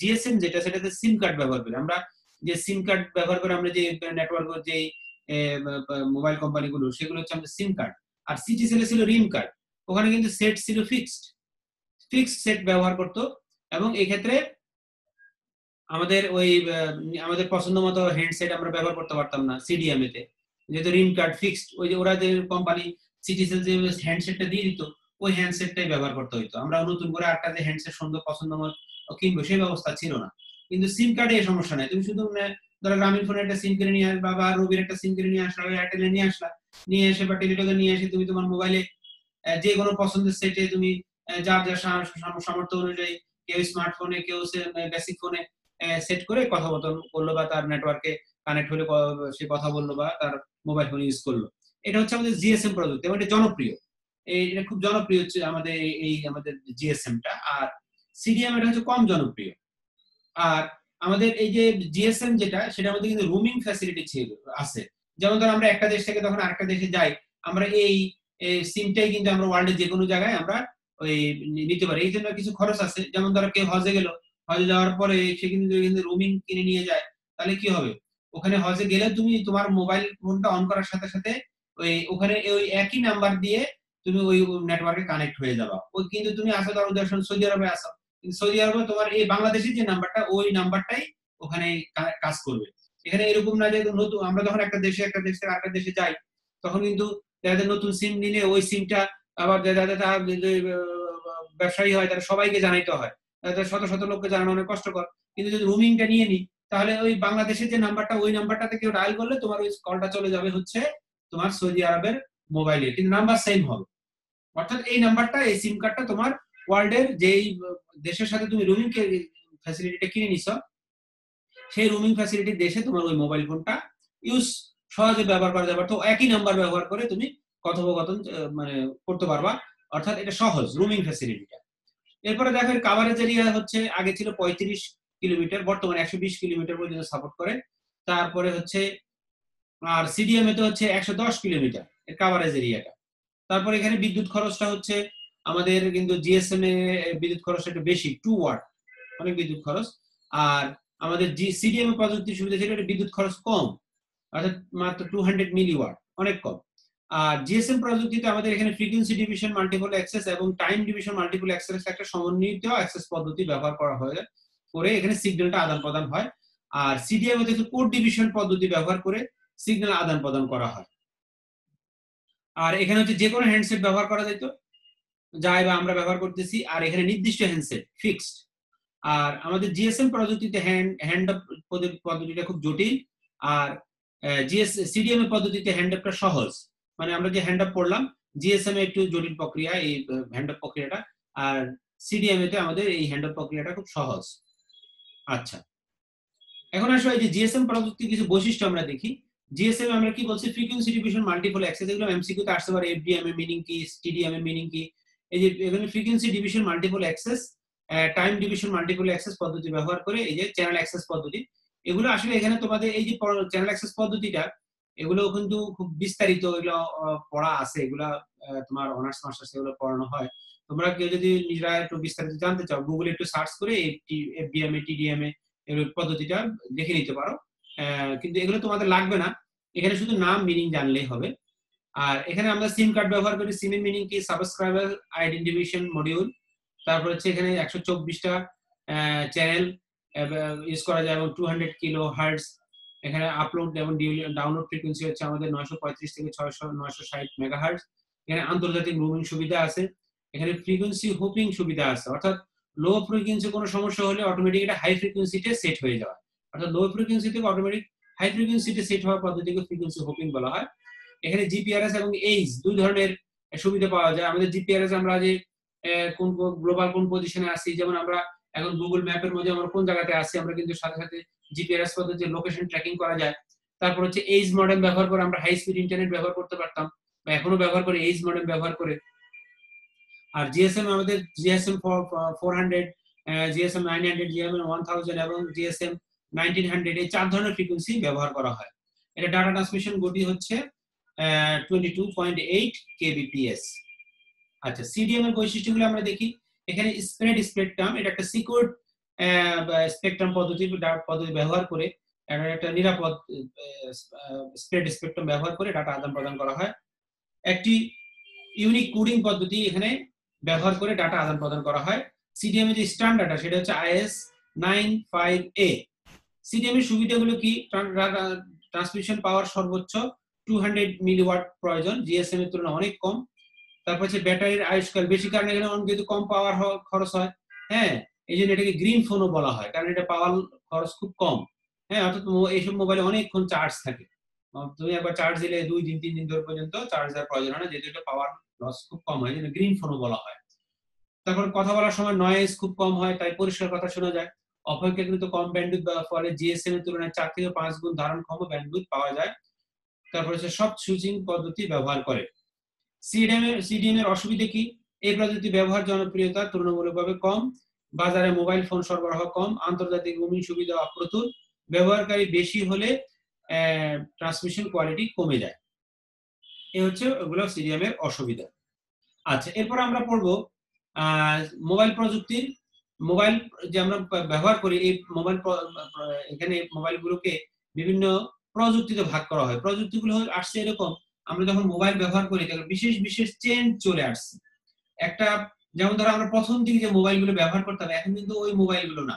জিএসএম যেটা, সেটাতে সিম কার্ড ব্যবহার করি আমরা। যে সিম কার্ড ব্যবহার করে আমরা যে নেটওয়ার্ক, যে মোবাইল কোম্পানিগুলো, সেগুলো হচ্ছে আমাদের সিম কার্ড। আর সিটি সেলে ছিল রিম কার্ড। ওখানে কিন্তু সেট ছিল ফিক্সড সেট ব্যবহার করতো। এবং এই ক্ষেত্রে আমাদের ওই আমাদের পছন্দ মতো হ্যান্ডসেট আমরা ব্যবহার করতে পারতাম না সিডিএমএ তে, যেহেতু রিম কার্ড ফিক্সড। ওই যে ওরা যে কোম্পানি সিটি সেল যে হ্যান্ডসেটটা দিয়ে দিত, ওই হ্যান্ডসেটটাই ব্যবহার করতে হইতো। আমরা নতুন করে আরেকটা যে হ্যান্ডসেট সুন্দর পছন্দ মতো কিনবো, সেই ব্যবস্থা ছিল না। কিন্তু সিম কার্ডে এই সমস্যা নাই, তুমি শুধু ধরো গ্রামীণ ফোনের একটা সিম কিনে নিয়ে আসবা, বা রবির একটা সিম কিনে নিয়ে আসলা, এয়ারটেলে নিয়ে আসলা, নিয়ে এসে বা টেলিটকে নিয়ে এসে তুমি তোমার মোবাইলে যে কোনো পছন্দের সেটে তুমি যার যার সামর্থ্য অনুযায়ী, কেউ স্মার্টফোনে, কেউ বেসিক ফোনে সেট করে কথোপকথন করলো, বা তার নেটওয়ার্কে কানেক্ট হলে সে কথা বললো, বা তার মোবাইল ফোন ইউজ করলো। এটা হচ্ছে আমাদের জিএসএম প্রযুক্তি, এবং এটা জনপ্রিয়। এটা খুব জনপ্রিয় হচ্ছে আমাদের এই আমাদের জিএসএমটা। আর সিডিএম এটা হচ্ছে কম জনপ্রিয়। আর আমাদের এই যে জিএসএম যেটা, সেটার মধ্যে কিন্তু রোমিং ফ্যাসিলিটি আছে। যেমন ধর আমরা একটা দেশ থেকে তখন আরেকটা দেশে যাই, আমরা এই সিমটাই কিন্তু আমরা ওয়ার্ল্ডের যে কোনো জায়গায় আমরা ওই নিতে পারি। এই জন্য কিছু খরচ আছে। যেমন ধরো কেউ হজে গেল, হজে যাওয়ার পরে সে কিন্তু রোমিং কিনে নিয়ে যায়, তাহলে কি হবে? ওখানে হজে গেলে তুমি তোমার মোবাইল ফোনটা অন করার সাথে সাথে ওখানে ওই একই নাম্বার দিয়ে তুমি ওই নেটওয়ার্কে কানেক্ট হয়ে যাবা। ওই কিন্তু তুমি আসো, ধরো উদাহরণ সৌদি আরবে আসো, সৌদি আরবে তোমার এই বাংলাদেশের যে নাম্বারটা, ওই নাম্বারটাই ওখানে কাজ করবে। এখানে এরকম না যে নতুন আমরা যখন একটা দেশ থেকে আরেকটা দেশে যাই, তখন কিন্তু যাদের নতুন সিম নিলে ওই সিমটা আবার যাদের ব্যবসায়ী হয়, তারা সবাইকে জানাইতে হয়, তাদের শত শত লোককে জানানো অনেক কষ্টকর। কিন্তু যদি রোমিংটা নিয়ে নি, তাহলে ওই বাংলাদেশের যে নাম্বারটা, ওই নাম্বারটাতে কেউ ডায়াল করলে তোমার ওই কলটা চলে যাবে হচ্ছে তোমার সৌদি আরবের মোবাইলে, কিন্তু নাম্বার সেম হবে। অর্থাৎ এই নাম্বারটা, এই সিম কার্ডটা তোমার ওয়ার্ল্ডের যেই দেশের সাথে তুমি রোমিং ফ্যাসিলিটিটা কিনে নিছো, সেই রোমিং ফ্যাসিলিটি দেশে তোমার ওই মোবাইল ফোনটা ইউজ সহজে ব্যবহার করা যাবে। তো একই নাম্বার ব্যবহার করে তুমি কথোপকথন মানে করতে পারবা, অর্থাৎ এটা সহজ রুমিং ফ্যাসিলিটিটা। এরপরে দেখো কাভারেজ এরিয়া হচ্ছে আগে ছিল 35 কিলোমিটার, বর্তমানে 120 কিলোমিটার পর্যন্ত সাপোর্ট করে। তারপরে হচ্ছে আর সিডিএমএ তো হচ্ছে 110 কিলোমিটার এর কাভারেজ এরিয়াটা। তারপর এখানে বিদ্যুৎ খরচটা হচ্ছে আমাদের কিন্তু জিএসএম এ বিদ্যুৎ খরচটা একটু বেশি, 2 ওয়াট, অনেক বিদ্যুৎ খরচ। আর আমাদের সিডিএমএ প্রযুক্তির সুবিধা ছিল এটা বিদ্যুৎ খরচ কম, অর্থাৎ মাত্র 200 মিলিওয়াট, অনেক কম। আর জিএসএম প্রযুক্তিতে আমাদের এখানে ফ্রিকোয়েন্সি ডিভিশন মাল্টিপল অ্যাক্সেস এবং টাইম ডিভিশন মাল্টিপল অ্যাক্সেস একটা সমন্বিত অ্যাক্সেস পদ্ধতি ব্যবহার করা হয় করে এখানে সিগন্যালটা আদান প্রদান হয়। আর সিডিএমএ তে কোড ডিভিশন পদ্ধতি ব্যবহার করে সিগন্যাল আদান প্রদান করা হয়। আর এখানে হচ্ছে যে কোনো হ্যান্ডসেট ব্যবহার করা যেত, যাই বা আমরা ব্যবহার করতেছি। আর এখানে নির্দিষ্ট হ্যান্ডসেট ফিক্সড। আর আমাদের জিএসএম প্রযুক্তিতে হ্যান্ড আপ পদ্ধতিটা খুব জটিল, আর সিডিএম পদ্ধতিতে হ্যান্ড আপটা সহজ। মানে আমরা যে হ্যান্ড আপ করলাম, জিএসএম এ একটু জটিল প্রক্রিয়া এই হ্যান্ড আপ প্রক্রিয়াটা, আর সিডিএম তে আমাদের এই হ্যান্ড আপ প্রক্রিয়াটা খুব সহজ। আচ্ছা, এখন আসলে এই যে জিএসএম প্রযুক্তির কিছু বৈশিষ্ট্য আমরা দেখি। জিএসএম আমরা কি বলছি, ফ্রিকোয়েন্সি ডিভিশন মাল্টিপল অ্যাক্সেস, এগুলো এমসিকিউ তে আসতে পারে। এফডিএম এর মিনিং কি, টিডিএম এর মিনিং কি। এই যে এখানে frequency division multiple access, time division multiple access পদ্ধতি ব্যবহার করে এই যে চ্যানেল অ্যাক্সেস পদ্ধতি, এগুলো আসলে এখানে তোমাদের এই যে চ্যানেল অ্যাক্সেস পদ্ধতিটা, এগুলো কিন্তু খুব বিস্তারিত, এগুলো পড়া আছে, এগুলো তোমার অনার্স মাস্টার্স এগুলো পড়ানো হয়। তোমরা কেউ যদি নিজেরা একটু বিস্তারিত জানতে চাও, গুগলে একটু সার্চ করে এফডিএম এ টিডিএম এ এর পদ্ধতিটা দেখে নিতে পারো। কিন্তু এগুলো তোমাদের লাগবে না, এখানে শুধু নাম মিনিং জানলেই হবে। আর এখানে আমরা সিম কার্ড ব্যবহার করি। সিমের মিনিং কি, সাবস্ক্রাইবার আইডেন্টিফিকেশন মডিউল। তারপর হচ্ছে এখানে 124টা চ্যানেল ইউজ করা যায় এবং 200 কিলো হার্টজ। এখানে আপলোড এবং ডাউনলোড ফ্রিকোয়েন্সি হচ্ছে আমাদের 935 থেকে 960 মেগাহার্টজ। এখানে আন্তর্জাতিক রোমিং সুবিধা আছে। এখানে ফ্রিকোয়েন্সি হোপিং সুবিধা আছে, অর্থাৎ লো ফ্রিকোয়েন্সি কোনো সমস্যা হলে অটোমেটিক এটা হাই ফ্রিকোয়েন্সিতে সেট হয়ে যাওয়া, অর্থাৎ লো ফ্রিকোয়েন্সি থেকে অটোমেটিক হাই ফ্রিকোয়েন্সিতে সেট হওয়ার পদ্ধতিকে ফ্রিকোয়েন্সি হোপিং বলা হয়। এখানে জিপিআরএস এবং এইচ দুই ধরনের সুবিধা পাওয়া যায়। আমাদের জিপিআরএস আমরা যে কোন গ্লোবাল কোন পজিশনে আছি, যেমন আমরা এখন গুগল ম্যাপের মধ্যে আমরা কোন জায়গাতে আছি, আমরা কিন্তু সাথে সাথে জিপিআরএস পদ্ধতিতে লোকেশন ট্র্যাকিং করা যায়। তারপর হচ্ছে এইচ মডেম ব্যবহার করে আমরা হাই স্পিড ইন্টারনেট ব্যবহার করতে পারতাম, বা এখনো ব্যবহার করে এইচ মডেম ব্যবহার করে। আর জিএসএম আমাদের জিএসএম 400, জিএসএম 900, জিএসএম 1000 এবং জিএসএম 1900, এই 4 ধরনের ফ্রিকোয়েন্সি ব্যবহার করা হয়। এটা ডাটা ট্রান্সমিশন গতি হচ্ছে 22.8 kbps। আচ্ছা, সিডিএম এর বৈশিষ্ট্যগুলো আমরা দেখি। এখানে স্প্রেড স্পেকট্রাম, এটা একটা সিকিউর স্পেকট্রাম পদ্ধতি ব্যবহার করে একটা নিরাপদ স্প্রেড স্পেকট্রাম ব্যবহার করে ডাটা আদান প্রদান করা হয়। একটি ইউনিক কোডিং পদ্ধতি এখানে ব্যবহার করে ডাটা আদান প্রদান করা হয়। সিডিএম এর যে স্ট্যান্ডার্ডটা সেটা হচ্ছে IS95A। সিডিএম এর সুবিধাগুলো কি, ট্রান্সমিশন পাওয়ার সর্বোচ্চ 200 মিলিওয়াট প্রয়োজন, জিএসএম এর তুলনায় অনেক কম। তারপর হচ্ছে ব্যাটারির আয়ুষ্কাল বেশি, কারণ এখানে যেহেতু কম পাওয়ার খরচ হয়, হ্যাঁ, এই জন্য এটাকে গ্রিন ফোনও বলা হয়, কারণ এটা পাওয়ার খরচ খুব কম। হ্যাঁ, অর্থাৎ এইসব মোবাইলে অনেকক্ষণ চার্জ থাকে, তুমি একবার চার্জ দিলে 2 দিন 3 দিন ধরে পর্যন্ত চার্জ দেওয়ার প্রয়োজন হয় না, যেহেতু এটা পাওয়ার লস খুব কম হয়, এই জন্য গ্রিন ফোনও বলা হয়। তারপর কথা বলার সময় নয়েজ খুব কম হয়, তাই পরিষ্কার কথা শোনা যায়। অপেক্ষাকৃত কম ব্যান্ডউইথ দেওয়ার ফলে জিএসএম এর তুলনায় 4 থেকে 5 গুণ ধারণক্ষম ব্যান্ডউইথ পাওয়া যায়। তারপর হচ্ছে সফট সুইচিং পদ্ধতি ব্যবহার করে। সিডিএম এর অসুবিধা কি, এই প্রযুক্তি ব্যবহার জনপ্রিয়তা তুলনামূলকভাবে কম, বাজারে মোবাইল ফোন সরবরাহ কম, আন্তর্জাতিক রোমিং সুবিধা অপ্রতুল, ব্যবহারকারী বেশি হলে ট্রান্সমিশন কোয়ালিটি কমে যায়। এই হচ্ছে ওগুলো সিডিএম এর অসুবিধা। আচ্ছা, এরপর আমরা পড়বো মোবাইল প্রযুক্তির। মোবাইল যে আমরা ব্যবহার করি, এই মোবাইল এখানে মোবাইলগুলোকে বিভিন্ন প্রযুক্তিতে ভাগ করা হয়। প্রযুক্তিগুলো আসছে এরকম, আমরা যখন মোবাইল ব্যবহার করি তখন বিশেষ বিশেষ চেঞ্জ চলে আসছে। একটা যেমন ধরো আমরা প্রথম দিকে যে মোবাইলগুলো ব্যবহার করতাম, এখন কিন্তু ওই মোবাইলগুলো না,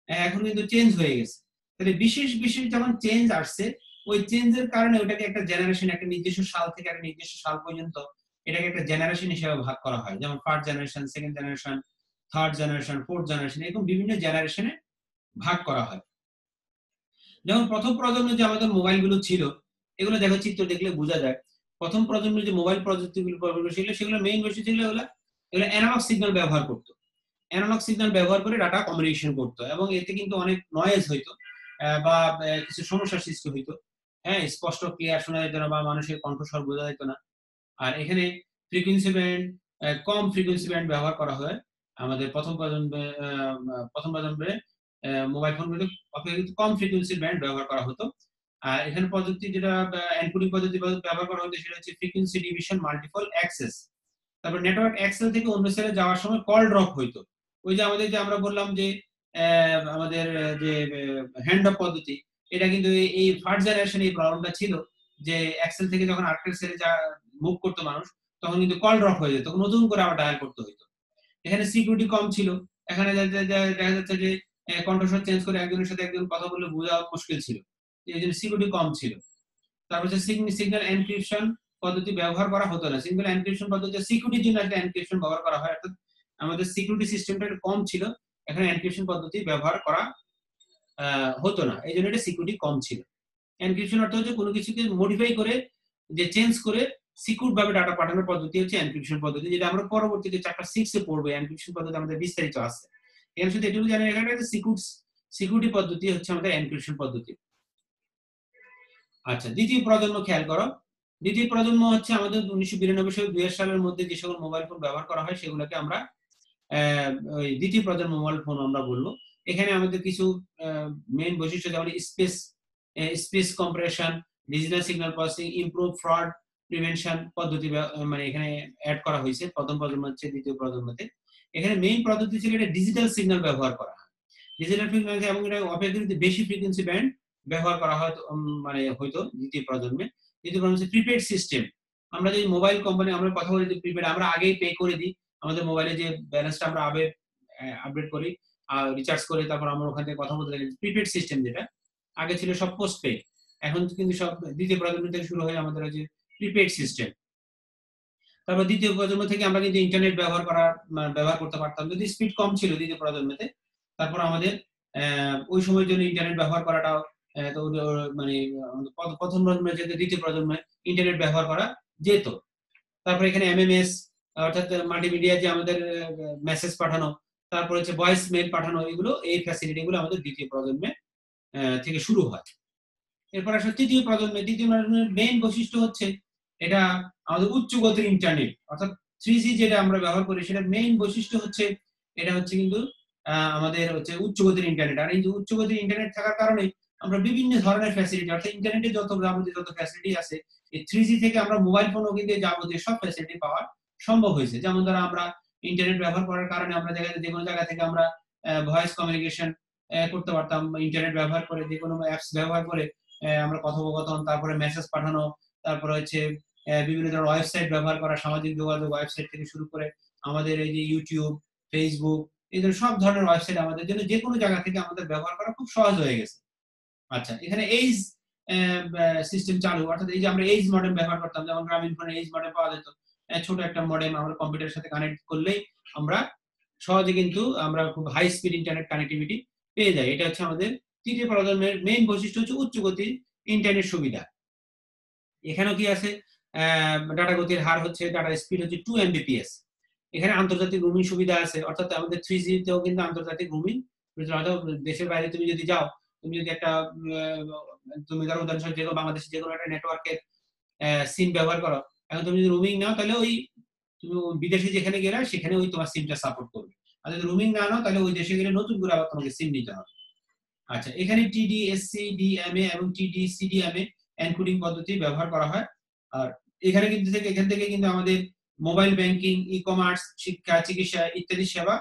এখন কিন্তু চেঞ্জ হয়ে গেছে। তাহলে বিশেষ বিশেষ যখন চেঞ্জ আসছে, ওই চেঞ্জের কারণে ওটাকে একটা জেনারেশন, একটা নির্দিষ্ট সাল থেকে একটা নির্দিষ্ট সাল পর্যন্ত এটাকে একটা জেনারেশন হিসেবে ভাগ করা হয়। যেমন first generation, second generation, third generation, fourth generation, এরকম বিভিন্ন জেনারেশনে ভাগ করা হয়। যেমন প্রথম প্রজন্মের যে আমাদের মোবাইলগুলো ছিল, এগুলো দেখো চিত্র দেখলে বোঝা যায়। প্রথম প্রজন্মের যে মোবাইল প্রযুক্তিগুলো ছিল, সেগুলো মেইন বৈশিষ্ট্য ছিল এগুলো অ্যানালগ সিগন্যাল ব্যবহার করতো। অ্যানালগ সিগন্যাল ব্যবহার করে ডাটা কমিউনিকেশন করতো, এবং এতে কিন্তু অনেক নয়েজ হইতো বা কিছু সমস্যার সৃষ্টি হইতো। হ্যাঁ, স্পষ্ট ক্লিয়ার শোনা যেত না বা মানুষের কণ্ঠস্বর বোঝা যেত না। আর এখানে ফ্রিকোয়েন্সি ব্যান্ড কম ফ্রিকোয়েন্সি ব্যান্ড ব্যবহার করা হয় আমাদের প্রথম প্রজন্মে মোবাইল ফোনগুলো অপেক্ষাকৃত কম ফ্রিকোয়েন্সির ব্যান্ড ব্যবহার করা হতো। আর এখানে প্রযুক্তি যেটা এনকোডিং পদ্ধতি ব্যবহার করা হতো সেটা হচ্ছে ফ্রিকোয়েন্সি ডিভিশন মাল্টিপল অ্যাক্সেস। তারপর নেটওয়ার্ক অ্যাক্সেস থেকে অন্য সেলে যাওয়ার সময় কল ড্রপ হইতো। ওই যে আমাদের যে আমরা বললাম যে আমাদের যে হ্যান্ড অফ পদ্ধতি, এটা কিন্তু এই ফার্স্ট জেনারেশনে এই প্রবলেমটা ছিল যে অ্যাক্সেল থেকে যখন আরেকটা সেলে মুভ করতো মানুষ, তখন কিন্তু কল ড্রপ হয়ে যেত, তখন নতুন করে আবার ডায়াল করতে হইতো। এখানে সিকিউরিটি কম ছিল, এখানে দেখা যাচ্ছে যে কন্ট্রোল চেঞ্জ করে একজনের সাথে একজন কথা বলে বোঝা মুশকিল ছিল, এই জন্য সিকিউরিটি কম ছিল। তারপর হচ্ছে সিগন্যাল এনক্রিপশন পদ্ধতি ব্যবহার করা হতো না। সিগন্যাল এনক্রিপশন পদ্ধতি সিকিউরিটির জন্য একটা এনক্রিপশন ব্যবহার করা হয়, অর্থাৎ আমাদের সিকিউরিটি সিস্টেমটা কম ছিল, এখানে এনক্রিপশন পদ্ধতি ব্যবহার করা হতো না, এই জন্য এটা সিকিউরিটি কম ছিল। এনক্রিপশন অর্থ হচ্ছে কোনো কিছুকে মডিফাই করে যে চেঞ্জ করে সিকিউর ভাবে ডাটা পাঠানোর পদ্ধতি হচ্ছে এনক্রিপশন পদ্ধতি, যেটা আমরা পরবর্তীতে চ্যাপ্টার 6 এ পড়বো। এনক্রিপশন পদ্ধতি আমাদের বিস্তারিত আছে, এখানে শুধু এটুকু জানেন এখানে সিকিউরিটি পদ্ধতি হচ্ছে আমাদের এনক্রিপশন পদ্ধতি। আচ্ছা, দ্বিতীয় প্রজন্ম খেয়াল করো। দ্বিতীয় প্রজন্ম হচ্ছে আমাদের 1992 সাল 2000 সালের মধ্যে যে সকল মোবাইল ফোন ব্যবহার করা হয় সেগুলোকে আমরা ওই দ্বিতীয় প্রজন্ম মোবাইল ফোন আমরা বলবো। এখানে আমাদের কিছু মেইন বৈশিষ্ট্য যেমন space compression, digital signal processing, improve fraud prevention পদ্ধতি মানে এখানে অ্যাড করা হয়েছে প্রথম প্রজন্ম হচ্ছে দ্বিতীয় প্রজন্মতে। এখানে মেইন পদ্ধতি ছিল এটা ডিজিটাল সিগন্যাল ব্যবহার করা হয়, ডিজিটাল ফ্রিকোয়েন্সি, এবং এটা অপেক্ষাকৃত বেশি ফ্রিকোয়েন্সি ব্যান্ড ব্যবহার করা হয় মানে হয়তো দ্বিতীয় প্রজন্মে। দ্বিতীয় প্রজন্ম হচ্ছে প্রিপেড সিস্টেম। আমরা যে মোবাইল কোম্পানি আমরা কথা বলি যে প্রিপেড, আমরা আগেই পে করে দিই আমাদের মোবাইলে যে ব্যালেন্সটা আমরা আপডেট করি রিচার্জ করে, তারপর আমরা ওখান থেকে কথা বলতে লাগি। প্রিপেড সিস্টেম যেটা আগে ছিল সব পোস্ট পে, এখন কিন্তু সব দ্বিতীয় প্রজন্ম থেকে শুরু হয় আমাদের যে প্রিপেড সিস্টেম। তারপর দ্বিতীয় প্রজন্ম থেকে আমরা কিন্তু ইন্টারনেট ব্যবহার করতে পারতাম, যদি স্পিড কম ছিল দ্বিতীয় প্রজন্মতে। তারপর আমাদের ওই সময়ের জন্য ইন্টারনেট ব্যবহার করাটাও মানে প্রথম প্রজন্মের থেকে দ্বিতীয় প্রজন্মে ইন্টারনেট ব্যবহার করা যেত। তারপর এখানে এমএমএস অর্থাৎ মাল্টিমিডিয়া যে আমাদের মেসেজ পাঠানো, তারপর হচ্ছে ভয়েস মেইল পাঠানো, এগুলো এই ফ্যাসিলিটি গুলো আমাদের দ্বিতীয় প্রজন্মে থেকে শুরু হয়। এরপর আসলে তৃতীয় প্রজন্মের মেইন বৈশিষ্ট্য হচ্ছে এটা আমাদের উচ্চ গতির ইন্টারনেট, অর্থাৎ 3G যেটা আমরা ব্যবহার করি সেটা মেইন বৈশিষ্ট্য হচ্ছে এটা হচ্ছে কিন্তু আমাদের হচ্ছে উচ্চ গতির ইন্টারনেট। আর এই যে উচ্চ গতির ইন্টারনেট থাকার কারণে আমরা বিভিন্ন ধরনের ফ্যাসিলিটি, অর্থাৎ ইন্টারনেটে যত ফ্যাসিলিটি আছে এই 3G থেকে আমরা মোবাইল ফোনও কিন্তু যাবতীয় সব ফ্যাসিলিটি পাওয়া সম্ভব হয়েছে। যেমন ধরো আমরা ইন্টারনেট ব্যবহার করার কারণে আমরা যে কোনো জায়গা থেকে আমরা ভয়েস কমিউনিকেশন করতে পারতাম, ইন্টারনেট ব্যবহার করে যে কোনো অ্যাপস ব্যবহার করে আমরা কথোপকথন, তারপরে মেসেজ পাঠানো, তারপরে হচ্ছে বিভিন্ন ধরনের ওয়েবসাইট ব্যবহার করা, সামাজিক যোগাযোগ ওয়েবসাইট থেকে শুরু করে আমাদের এই যে ইউটিউব, ফেসবুক, এই ধরনের সব ধরনের ওয়েবসাইট আমাদের জন্য যে কোনো জায়গা থেকে আমাদের ব্যবহার করা খুব সহজ হয়ে গেছে। আচ্ছা, এখানে এইজ সিস্টেম চালু, অর্থাৎ এই যে আমরা এইজ মডেম ব্যবহার করতাম, যেমন গ্রামীণ ফোনে এইজ মডেম পাওয়া যেত, ছোট একটা মডেম আমরা কম্পিউটারের সাথে কানেক্ট করলেই আমরা সহজে কিন্তু আমরা খুব হাই স্পিড ইন্টারনেট কানেক্টিভিটি পেয়ে যাই। এটা হচ্ছে আমাদের তৃতীয় প্রজন্মের মেইন বৈশিষ্ট্য হচ্ছে উচ্চ গতির ইন্টারনেট সুবিধা। এখানেও কি আছে, ডাটা গতির হার হচ্ছে, ডাটা স্পিড হচ্ছে 2 Mbps। এখানে আন্তর্জাতিক রোমিং সুবিধা আছে, অর্থাৎ আমাদের 3G তেও কিন্তু আন্তর্জাতিক রোমিং, দেশের বাইরে তুমি যদি যাও, তুমি যদি একটা তুমি ধরো উদাহরণস্বরূপ যে বাংলাদেশে যে কোনো একটা নেটওয়ার্কের সিম ব্যবহার করো, এখন তুমি যদি রোমিং নাও তাহলে ওই তুমি বিদেশে যেখানে গেলে সেখানে ওই তোমার সিমটা সাপোর্ট করবে, আর যদি রোমিং না নাও তাহলে ওই দেশে গেলে নতুন করে আবার তোমাকে সিম নিতে হবে। আচ্ছা, এখানে TD-SCDMA এবং TD-CDMA এনকোডিং পদ্ধতি ব্যবহার করা হয়। আর এখান থেকে কিন্তু আমাদের মোবাইল ব্যাংকিং, ই কমার্স, শিক্ষা, চিকিৎসা ইত্যাদি সেবা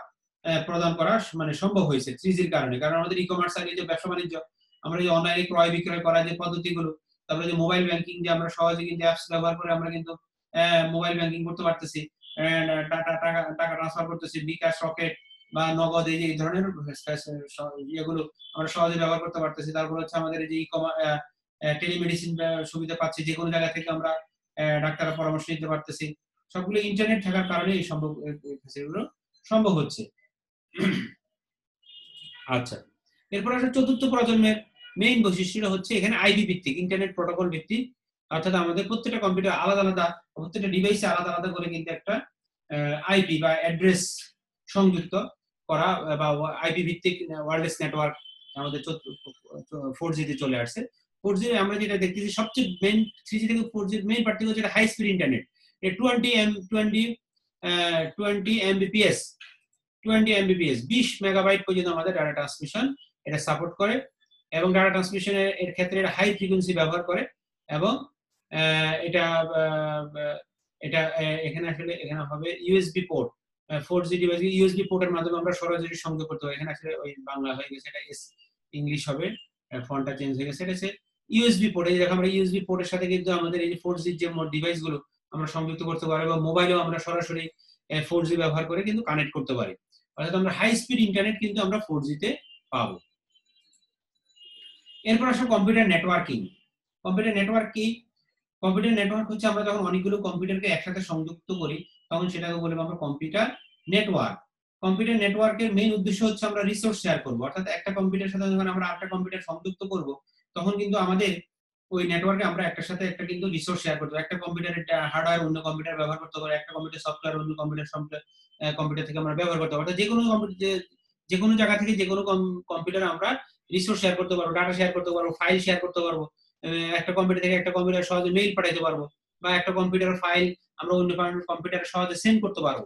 প্রদান করা মানে সম্ভব হয়েছে 3Gর কারণে। কারণ আমাদের ই কমার্স আগে যে ব্যবসা বাণিজ্য, আমরা যে অনলাইনে ক্রয় বিক্রয় করা যে পদ্ধতিগুলো, তারপরে যে মোবাইল ব্যাংকিং যে আমরা সহজে কিন্তু অ্যাপস ব্যবহার করে আমরা কিন্তু মোবাইল ব্যাংকিং করতে পারতেছি, টাকা ট্রান্সফার করতেছি, বিকাশ, রকেট বা নগদ, এই ধরনের ইয়েগুলো আমরা সহজে ব্যবহার করতে পারতেছি। তারপর হচ্ছে আমাদের এই যে টেলিমেডিসিন সুবিধা পাচ্ছি, যে কোনো জায়গা থেকে আমরা ডাক্তারের পরামর্শ নিতে পারতেছি, সবগুলো ইন্টারনেট থাকার কারণে এই সম্ভব হচ্ছে। আচ্ছা, এরপর আসলে চতুর্থ প্রজন্মের মেইন বৈশিষ্ট্য হচ্ছে এখানে আইপি ভিত্তিক ইন্টারনেট প্রোটোকল ভিত্তিক, অর্থাৎ আমাদের প্রত্যেকটা কম্পিউটার আলাদা আলাদা, প্রত্যেকটা ডিভাইসে আলাদা আলাদা করে কিন্তু একটা আইপি বা অ্যাড্রেস সংযুক্ত করা, বা আইপি ভিত্তিক ওয়্যারলেস নেটওয়ার্ক আমাদের 4G তে চলে আসছে। 4G আমরা যেটা দেখতেছি সবচেয়ে মেইন 3G থেকে 4G মেইন পার্থক্য হচ্ছে high speed internet. 20 20 Mbps 20 megabyte পর্যন্ত আমাদের ডাটা ট্রান্সমিশন এটা সাপোর্ট করে, এবং ডাটা ট্রান্সমিশনের এর ক্ষেত্রে এটা হাই ফ্রিকোয়েন্সি ব্যবহার করে, এবং এটা এটা এখানে আসলে এখানে হবে USB port, 4G device USB পোর্টের মাধ্যমে আমরা সরাসরি সংযোগ করতে পারি। এখানে আসলে ওই বাংলা হয়ে গেছে, এটা ইংলিশ হবে, ফন্টটা চেঞ্জ হয়ে গেছে, এটা হচ্ছে ইউএসবি পোর্ট। এই দেখো আমরা ইউএসবি পোর্টের সাথে কিন্তু আমাদের এই যে 4G যে ডিভাইস গুলো আমরা সংযুক্ত করতে পারি, বা মোবাইলেও আমরা সরাসরি 4G ব্যবহার করে কিন্তু কানেক্ট করতে পারি। অর্থাৎ আমরা হাই স্পিড ইন্টারনেট কিন্তু আমরা 4G তে পাবো। এরপর আসলে কম্পিউটার নেটওয়ার্কিং। কম্পিউটার নেটওয়ার্ক কি? কম্পিউটার নেটওয়ার্ক হচ্ছে আমরা যখন অনেকগুলো কম্পিউটারকে একসাথে সংযুক্ত করি তখন সেটাকে বলবো আমরা কম্পিউটার নেটওয়ার্ক। কম্পিউটার নেটওয়ার্কের মেইন উদ্দেশ্য হচ্ছে আমরা রিসোর্স শেয়ার করব, অর্থাৎ একটা কম্পিউটারের সাথে যখন আমরা আরেকটা কম্পিউটার সংযুক্ত করব তখন কিন্তু আমাদের ওই নেটওয়ার্কে আমরা একটার সাথে একটা কিন্তু রিসোর্স শেয়ার করতে পারি। একটা কম্পিউটারের হার্ডওয়্যার অন্য কম্পিউটার ব্যবহার করতে পারি, একটা কম্পিউটার সফটওয়্যার অন্য কম্পিউটার থেকে আমরা ব্যবহার করতে পারি। অর্থাৎ যে কোনো জায়গা থেকে যে কোনো কম্পিউটার আমরা রিসোর্স শেয়ার করতে পারবো, ডাটা শেয়ার করতে পারবো, ফাইল শেয়ার করতে পারবো। একটা কম্পিউটার থেকে একটা কম্পিউটার সহজে মেইল পাঠাতে পারবো, বা একটা কম্পিউটারের ফাইল আমরা অন্য কম্পিউটারে সহজে সেন্ড করতে পারবো।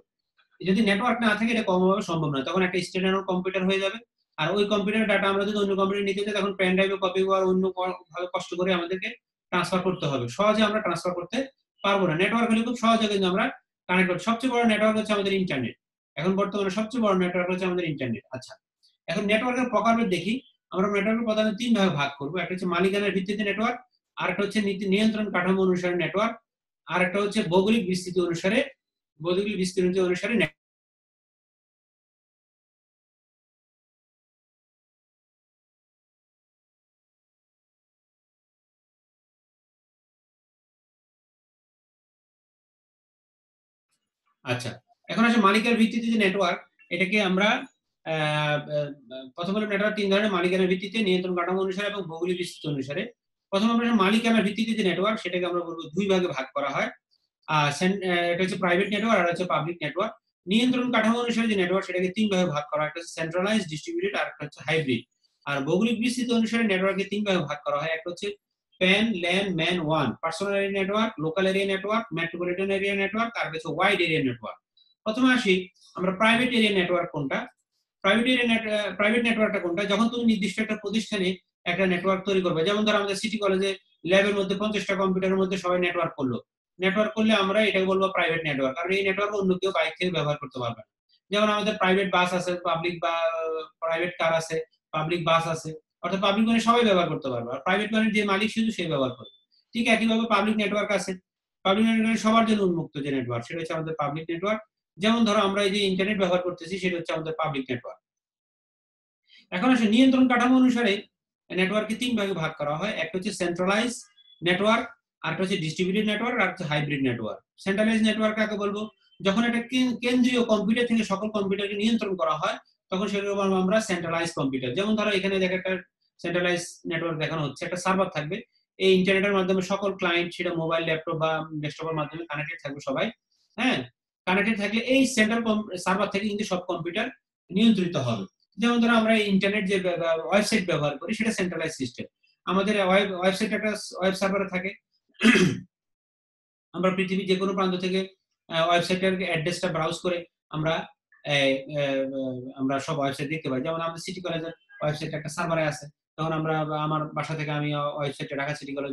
যদি নেটওয়ার্ক না থাকে এটা কোনোভাবে সম্ভব নয়, তখন একটা স্ট্যান্ডার্ড কম্পিউটার হয়ে যাবে। আর ওই কম্পিউটারের ডাটা আমরা যদি অন্য কম্পিউটারে নিতে চাই তখন পেন ড্রাইভে কপি করার অন্য ভাবে কষ্ট করে আমাদেরকে ট্রান্সফার করতে হবে, সহজে আমরা ট্রান্সফার করতে পারবো না। নেটওয়ার্ক হলে খুব সহজে কিন্তু আমরা কানেক্ট করতে। সবচেয়ে বড় নেটওয়ার্ক হচ্ছে আমাদের ইন্টারনেট, এখন বর্তমানে সবচেয়ে বড় নেটওয়ার্ক হচ্ছে আমাদের ইন্টারনেট। আচ্ছা, এখন নেটওয়ার্কের প্রকারভেদ দেখি। আমরা নেটওয়ার্কের প্রধানত তিন ভাগে ভাগ করবো। একটা হচ্ছে মালিকানার ভিত্তিতে নেটওয়ার্ক, আর একটা হচ্ছে নিয়ন্ত্রণ কাঠামো অনুসারে নেটওয়ার্ক, আর একটা হচ্ছে ভৌগোলিক বিস্তৃতি অনুসারে আচ্ছা, এখন আসে মালিকের ভিত্তিতে যে নেটওয়ার্ক, এটাকে আমরা প্রথম হলো নেটওয়ার্ক তিন ধরনের: মালিকানার ভিত্তিতে, নিয়ন্ত্রণ কাঠামো অনুসারে এবং ভৌগোলিক বিস্তৃতি অনুসারে। প্রথম আমরা মালিকানার ভিত্তিতে যে নেটওয়ার্ক, সেটাকে আমরা বলবো দুই ভাগে ভাগ করা হয়। এটা হচ্ছে প্রাইভেট নেটওয়ার্ক আর হচ্ছে পাবলিক নেটওয়ার্ক। নিয়ন্ত্রণ কাঠামো অনুসারে যে নেটওয়ার্ক, সেটাকে তিন ভাগে ভাগ করা হয়, একটা হচ্ছে সেন্ট্রালাইজ, ডিস্ট্রিবিউটেড, আর একটা হচ্ছে হাইব্রিড। আর ভৌগোলিক বিস্তৃতি অনুসারে নেটওয়ার্কে তিন ভাগে ভাগ করা হয়, একটা হচ্ছে প্যান, ল্যান, ম্যান ওয়ান, personal area network, local area network, metropolitan area network, আর হচ্ছে ওয়াইড এরিয়া নেটওয়ার্ক। প্রথমে আসি আমরা প্রাইভেট এরিয়া নেটওয়ার্ক কোনটা। প্রাইভেট নেটওয়ার্কটা কোনটা? যখন তুমি নির্দিষ্ট একটা প্রতিষ্ঠানে একটা নেটওয়ার্ক তৈরি করবে, যেমন ধরো আমাদের সিটি কলেজে ল্যাবের মধ্যে 50টা কম্পিউটারের মধ্যে সবাই নেটওয়ার্ক করলে আমরা এটাকে বলবো প্রাইভেট নেটওয়ার্ক। কারণ এই নেটওয়ার্ক অন্য কেউ বাইরে থেকে ব্যবহার করতে পারবে না। যেমন আমাদের প্রাইভেট বাস আছে, প্রাইভেট কার আছে, পাবলিক বাস আছে, অর্থাৎ পাবলিক মানে সবাই ব্যবহার করতে পারবে, আর প্রাইভেট মানে যে মালিক শুধু সে ব্যবহার করবে। ঠিক একইভাবে পাবলিক নেটওয়ার্ক আছে। পাবলিক নেটওয়ার্ক সবার জন্য উন্মুক্ত যে নেটওয়ার্ক, সেটা হচ্ছে আমাদের পাবলিক নেটওয়ার্ক। যেমন ধরো আমরা এই যে ইন্টারনেট ব্যবহার করতেছি, সেটা হচ্ছে আমাদের পাবলিক নেটওয়ার্ক। এখন আসলে নিয়ন্ত্রণ কাঠামো অনুসারে নেটওয়ার্কে তিন ভাগে ভাগ করা হয়, একটা হচ্ছে সেন্ট্রালাইজ নেটওয়ার্ক, আর একটা হচ্ছে ডিস্ট্রিবিউটেড নেটওয়ার্ক, আর হচ্ছে হাইব্রিড নেটওয়ার্ক। সেন্ট্রালাইজ নেটওয়ার্ক কাকে বলবো? যখন একটা কেন্দ্রীয় কম্পিউটার থেকে সকল কম্পিউটারকে নিয়ন্ত্রণ করা হয় তখন সেটাকে বলবো আমরা সেন্ট্রালাইজ কম্পিউটার। যেমন ধরো এখানে দেখো একটা সেন্ট্রালাইজ নেটওয়ার্ক দেখানো হচ্ছে, একটা সার্ভার থাকবে, এই ইন্টারনেটের মাধ্যমে সকল ক্লায়েন্ট, সেটা মোবাইল, ল্যাপটপ বা ডেস্কটপের মাধ্যমে কানেক্টেড থাকবে সবাই। হ্যাঁ, কানেক্টেড থাকলে এই সেন্ট্রাল সার্ভার থেকে কিন্তু সব কম্পিউটার নিয়ন্ত্রিত হবে। যেমন ধরো আমরা ইন্টারনেট যে ওয়েবসাইট ব্যবহার করি, সেটা সেন্ট্রালাইজ সিস্টেম। আমাদের ওয়েবসাইট একটা ওয়েব সার্ভারে থাকে, আমরা পৃথিবীর যে কোনো প্রান্ত থেকে ওয়েবসাইটের অ্যাড্রেসটা ব্রাউজ করে আমরা সব ওয়েবসাইট দেখতে পাই। যেমন আমাদের সিটি কলেজের ওয়েবসাইট একটা সার্ভারে আছে, তখন আমরা আমার বাসা থেকে আমি ওয়েবসাইটে ঢাকা সিটি কলেজ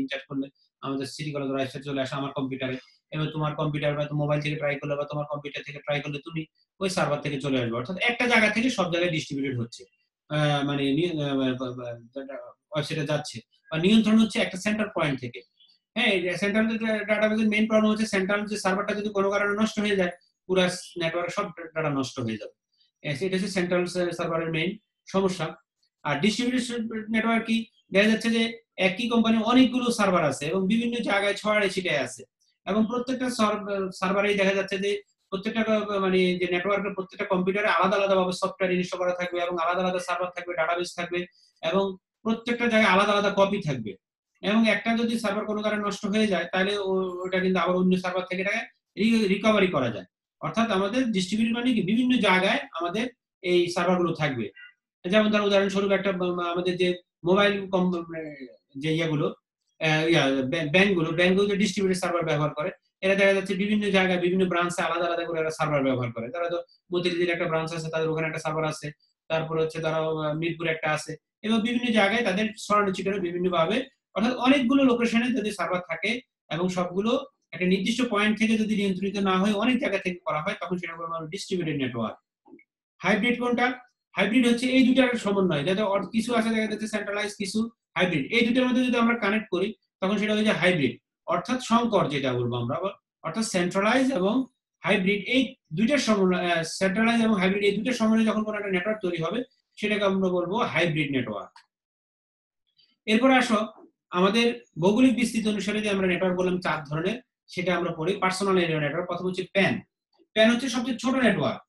ইন্টার করলে আমাদের সিটি কলেজের ওয়েবসাইট চলে আসে আমার কম্পিউটারে। এবার তোমার কম্পিউটার বা মোবাইল থেকে ট্রাই করলে বা তোমার কম্পিউটার থেকে ট্রাই করলে তুমি ওই সার্ভার থেকে চলে আসবে। অর্থাৎ একটা জায়গা থেকে সব জায়গায় ডিস্ট্রিবিউটেড হচ্ছে, মানে ওয়েবসাইটে যাচ্ছে বা নিয়ন্ত্রণ হচ্ছে একটা সেন্টার পয়েন্ট থেকে। হ্যাঁ, সেন্ট্রাল ডাটাবেসের মেইন প্রবলেম হচ্ছে সেন্ট্রাল যে সার্ভারটা যদি কোনো কারণে নষ্ট হয়ে যায়, পুরো নেটওয়ার্ক সব ডাটা নষ্ট হয়ে যাবে। এটা হচ্ছে সেন্ট্রাল সার্ভারের মেইন সমস্যা। আর ডিস্ট্রিবিউটেড নেটওয়ার্ক কি? দেখা যাচ্ছে যে একই কোম্পানি অনেকগুলো সার্ভার আছে এবং বিভিন্ন জায়গায় ছড়ায় ছিটায় আছে, এবং প্রত্যেকটা সার্ভারেই দেখা যাচ্ছে যে প্রত্যেকটা মানে যে নেটওয়ার্কের প্রত্যেকটা কম্পিউটারে আলাদা আলাদা ভাবে সফটওয়্যার ইনস্টল করা থাকবে, এবং আলাদা আলাদা সার্ভার থাকবে, ডাটাবেস থাকবে, এবং প্রত্যেকটা জায়গায় আলাদা আলাদা কপি থাকবে। এবং একটা যদি সার্ভার কোনো কারণে নষ্ট হয়ে যায় তাহলে ওটা কিন্তু আবার অন্য সার্ভার থেকে এটাকে রিকভারি করা যায়। অর্থাৎ আমাদের ডিস্ট্রিবিউটেড মানে কি বিভিন্ন জায়গায় আমাদের এই সার্ভারগুলো থাকবে। যেমন ধর উদাহরণস্বরূপ একটা আমাদের যে মোবাইল যে ব্যাংকগুলো যে ডিস্ট্রিবিউটেড সার্ভার ব্যবহার করে, এরা দেখা যাচ্ছে বিভিন্ন জায়গায় বিভিন্ন ব্রাঞ্চে আলাদা আলাদা করে এরা সার্ভার ব্যবহার করে। তারা তো মতিঝিলের একটা ব্রাঞ্চ আছে, তাদের ওখানে একটা সার্ভার আছে, তারপর হচ্ছে তারা মিরপুরে একটা আছে, এবং বিভিন্ন জায়গায় তাদের ছড়ানো ছিটানো বিভিন্ন ভাবে, অর্থাৎ অনেকগুলো লোকেশনে যদি সার্ভার থাকে এবং সবগুলো একটা নির্দিষ্ট পয়েন্ট থেকে যদি নিয়ন্ত্রিত না হয় অনেক জায়গা থেকে করা হয়, তখন সেটা বলবো আমরা ডিস্ট্রিবিউটেড নেটওয়ার্ক। হাইব্রিড কোনটা? হাইব্রিড হচ্ছে এই দুটার সমন্বয়, যাতে কিছু আছে দেখা যাচ্ছে সেন্ট্রালাইজ, কিছু হাইব্রিড, এই দুটার মধ্যে যদি আমরা কানেক্ট করি তখন সেটা হয়ে যায় হাইব্রিড, অর্থাৎ সংকর যেটা বলবো আমরা, অর্থাৎ সেন্ট্রালাইজ এবং হাইব্রিড এই দুইটার সমন্বয়, সেন্ট্রালাইজ এবং হাইব্রিড এই দুইটার সমন্বয়ে যখন কোনো একটা নেটওয়ার্ক তৈরি হবে সেটাকে আমরা বলবো হাইব্রিড নেটওয়ার্ক। এরপরে আসো আমাদের ভৌগোলিক বিস্তৃতি অনুসারে যে আমরা নেটওয়ার্ক বললাম 4 ধরনের, সেটা আমরা পড়ি। পার্সোনাল এরিয়া নেটওয়ার্ক, প্রথম হচ্ছে প্যান। প্যান হচ্ছে সবচেয়ে ছোট নেটওয়ার্ক,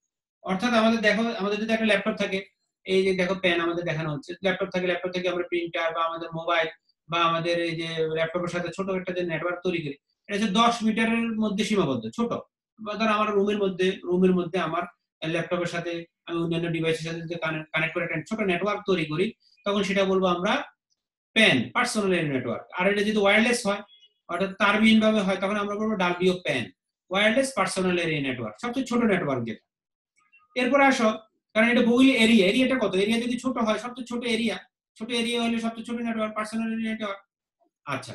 অর্থাৎ আমাদের দেখো, আমাদের যদি একটা ল্যাপটপ থাকে, এই যে দেখো প্যান আমাদের দেখানো হচ্ছে, ল্যাপটপ থাকে, ল্যাপটপ থেকে আমরা প্রিন্টার বা আমাদের মোবাইল বা আমাদের এই যে ল্যাপটপের সাথে ছোট একটা যে নেটওয়ার্ক তৈরি করি, এটা হচ্ছে 10 মিটারের মধ্যে সীমাবদ্ধ, ছোট। বা ধর আমার রুমের মধ্যে আমার ল্যাপটপের সাথে আমি অন্যান্য ডিভাইসের সাথে যদি কানেক্ট করে একটা ছোট নেটওয়ার্ক তৈরি করি, তখন সেটা বলবো আমরা প্যান, পার্সোনাল এরিয়া নেটওয়ার্ক। আর এটা যদি ওয়্যারলেস হয়, অর্থাৎ তারবিহীন ভাবে হয়, তখন আমরা বলবো W pan, wireless personal area network, সবচেয়ে ছোট নেটওয়ার্ক যেটা। এরপর আসো, কারণ এটা ভৌগোলিক এরিয়াটা কত, এরিয়া যদি ছোট হয়, সবচেয়ে ছোট এরিয়া হলে সবচেয়ে ছোট নেটওয়ার্ক, পার্সোনাল এরিয়া নেটওয়ার্ক। আচ্ছা,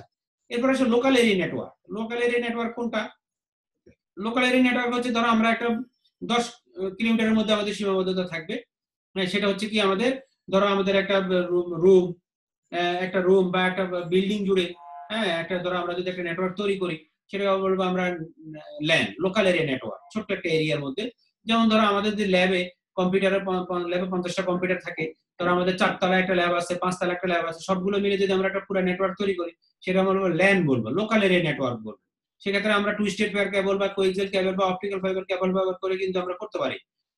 এরপর আসো local area network. Local area network কোনটা? লোকাল এরিয়া নেটওয়ার্ক হচ্ছে ধরো আমরা একটা 10 কিলোমিটারের মধ্যে আমাদের সীমাবদ্ধতা থাকবে, সেটা হচ্ছে কি আমাদের, ধরো আমাদের একটা রুম বা একটা বিল্ডিং জুড়ে, একটা ধরো আমরা যদি একটা নেটওয়ার্ক তৈরি করি, সেটা বলবো আমরা ল্যান, লোকাল এরিয়া নেটওয়ার্ক, ছোট্ট একটা এরিয়ার মধ্যে। যেমন ধরো আমাদের যে ল্যাবে 50টা কম্পিউটার থাকে, ধরো আমাদের 4 তলায় একটা ল্যাব আছে, 5 তলায় একটা ল্যাব আছে, সবগুলো মিলে যদি আমরা একটা পুরো নেটওয়ার্ক তৈরি করি, সেটা আমরা বলবো ল্যান বলবো, লোকাল এরিয়া নেটওয়ার্ক বলবো। সেক্ষেত্রে আমরা টুইস্টেড পেয়ার কেবল বা কোয়েক্সিয়াল কেবল বা অপটিক্যাল ফাইবার কেবল ব্যবহার করে কিন্তু আমরা করতে পারি।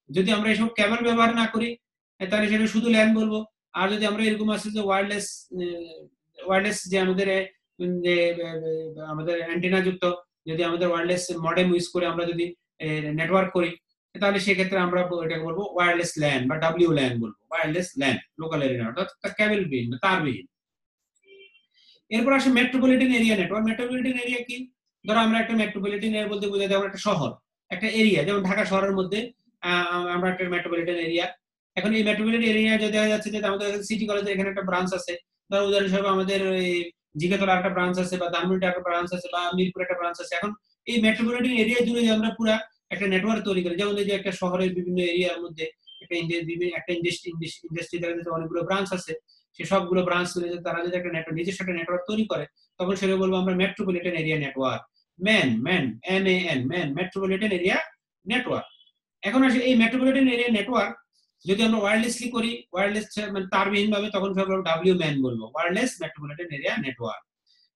যদি আমরা এসব কেবল ব্যবহার না করি, তাহলে সেটা শুধু ল্যান বলবো। আর যদি আমরা এরকম আছে যে ওয়্যারলেস যে আমাদের অ্যান্টেনা যুক্ত, যদি আমাদের ওয়্যারলেস মডেম ইউজ করে আমরা যদি নেটওয়ার্ক করি, তাহলে সেক্ষেত্রে আমরা এটাকে বলবো ওয়্যারলেস ল্যান বা ডাব্লিউ ল্যান বলবো, ওয়্যারলেস ল্যান, লোকাল এরিয়া, অর্থাৎ কেবলবিহীন বা তারবিহীন। এরপর আসে metropolitan area network. Metropolitan area কি? ধরো আমরা একটা মেট্রোপলিটন এরিয়া বলতে বোঝায় যেমন একটা শহর, একটা এরিয়া, যেমন ঢাকা শহরের মধ্যে আমরা একটা মেট্রোপলিটন এরিয়া। এখন এই মেট্রোপলিটন এরিয়া যদি দেখা যাচ্ছে যে আমাদের সিটি কলেজের এখানে একটা ব্রাঞ্চ আছে, ধরো উদাহরণস্বরূপ আমাদের জিগাতলা একটা ব্রাঞ্চ আছে, বা ধানমন্ডিতে একটা ব্রাঞ্চ আছে, বা মিরপুরে একটা ব্রাঞ্চ আছে। এখন এই মেট্রোপলিটন এরিয়া জুড়ে আমরা পুরো একটা নেটওয়ার্ক তৈরি করি, যেমন এই যে একটা শহরের বিভিন্ন এরিয়ার মধ্যে একটা ইন্ডাস্ট্রি দেখা যাচ্ছে অনেকগুলো ব্রাঞ্চ আছে, সে সবগুলো ব্রাঞ্চ মিলে তারা যদি একটা নিজস্ব একটা নেটওয়ার্ক তৈরি করে, তখন সেটা বলবো আমরা metropolitan area network. Metropolitan area network. এখন আসে এই মেট্রোপলিটন এরিয়া নেটওয়ার্ক যদি আমরা ওয়্যারলেসলি করি, ওয়্যারলেস মানে তারবিহীন ভাবে, তখন আমরা ডাব্লিউ ম্যান বলবো, ওয়্যারলেস মেট্রোপলিটন এরিয়া নেটওয়ার্ক।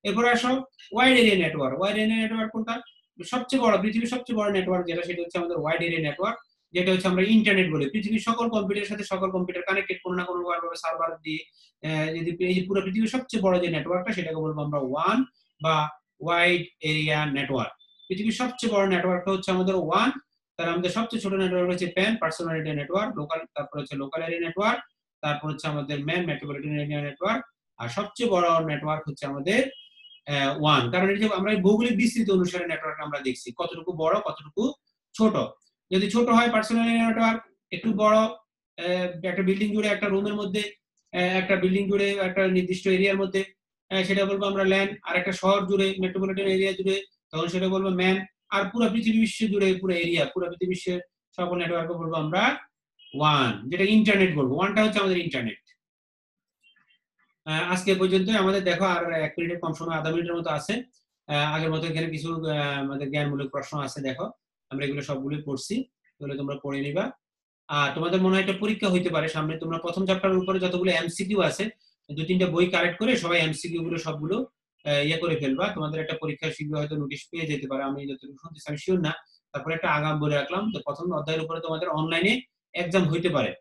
এরপর আসো wide area network. Wide area network কোনটা? সবচেয়ে বড়, পৃথিবীর সবচেয়ে বড় নেটওয়ার্ক যেটা, সেটা হচ্ছে আমাদের ওয়াইড এরিয়া নেটওয়ার্ক, যেটা হচ্ছে আমরা ইন্টারনেট বলি। পৃথিবীর সকল কম্পিউটারের সাথে সকল কম্পিউটার কানেক্টেড কোনো না কোনো ভাবে সার্ভার দিয়ে, যদি এই যে পুরো পৃথিবীর সবচেয়ে বড় যে নেটওয়ার্কটা, সেটাকে বলবো আমরা ওয়ান বা ওয়াইড এরিয়া নেটওয়ার্ক। পৃথিবীর সবচেয়ে বড় নেটওয়ার্কটা হচ্ছে আমাদের ওয়ান, তার আমাদের সবচেয়ে ছোট নেটওয়ার্ক হচ্ছে pan, personal area network, local, তারপর হচ্ছে লোকাল এরিয়া নেটওয়ার্ক, তারপর হচ্ছে আমাদের ম্যান, মেট্রোপলিটন এরিয়া নেটওয়ার্ক, আর সবচেয়ে বড় নেটওয়ার্ক হচ্ছে আমাদের ওয়ান। কারণ এই যে আমরা ভৌগোলিক বিস্তৃতি অনুসারে নেটওয়ার্ক আমরা দেখছি কতটুকু বড় কতটুকু ছোট। যদি ছোট হয় পার্সোনাল এরিয়া নেটওয়ার্ক, একটু বড় একটা বিল্ডিং জুড়ে, একটা রুমের মধ্যে, একটা বিল্ডিং জুড়ে একটা নির্দিষ্ট এরিয়ার মধ্যে, সেটা বলবো আমরা ল্যান। আর একটা শহর জুড়ে, মেট্রোপলিটন এরিয়া জুড়ে, তখন সেটা বলবো ম্যান। আর পুরো পৃথিবী বিশ্ব জুড়ে, পুরো এরিয়া, পুরো পৃথিবী বিশ্বের সকল নেটওয়ার্ক বলবো আমরা ওয়ান, যেটা ইন্টারনেট বলবো। ওয়ানটা হচ্ছে আমাদের ইন্টারনেট। আজকে পর্যন্ত আমাদের দেখো আর 1 মিনিটের কম সময়, আধা মিনিটের মতো আছে। আগের মতো এখানে কিছু আমাদের জ্ঞানমূলক প্রশ্ন আছে, দেখো আমরা এগুলো সবগুলোই পড়ছি, তাহলে তোমরা পড়ে নিবা। আর তোমাদের মনে হয় একটা পরীক্ষা হইতে পারে সামনে, তোমরা প্রথম চ্যাপ্টারের উপরে যতগুলো এমসিকিউ আছে 2-3টা বই কালেক্ট করে সবাই এমসিকিউ গুলো সবগুলো ইয়ে করে ফেলবা। তোমাদের একটা পরীক্ষা শীঘ্র হয়তো নোটিশ পেয়ে যেতে পারে, আমি যতটুকু শুনতেছি, আমি শিওর না। তারপরে একটা আগাম বলে রাখলাম যে প্রথম অধ্যায়ের উপরে তোমাদের অনলাইনে এক্সাম হইতে পারে,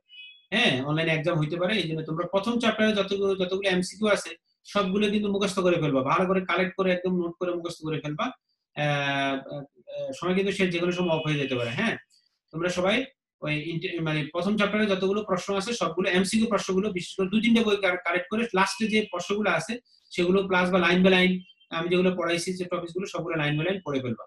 অনলাইনে এক্সাম হইতে পারে। এই জন্য তোমরা প্রথম চ্যাপ্টারে যতগুলো এমসিকিউ আছে সবগুলো কিন্তু মুখস্থ করে ফেলবা, ভালো করে কালেক্ট করে একদম নোট করে মুখস্থ করে ফেলবা। সময় কিন্তু সে যে কোনো সময় অফ হয়ে যেতে পারে। তোমরা সবাই ওই মানে প্রথম চ্যাপ্টারে যতগুলো প্রশ্ন আছে সবগুলো এমসিকিউ প্রশ্নগুলো, বিশেষ করে 2-3টে বই কালেক্ট করে লাস্টে যে প্রশ্নগুলো আছে সেগুলো প্লাস বা লাইন বাই লাইন আমি যেগুলো পড়াইছি যে টপিকগুলো সবগুলো লাইন বাই লাইন পড়ে ফেলবা।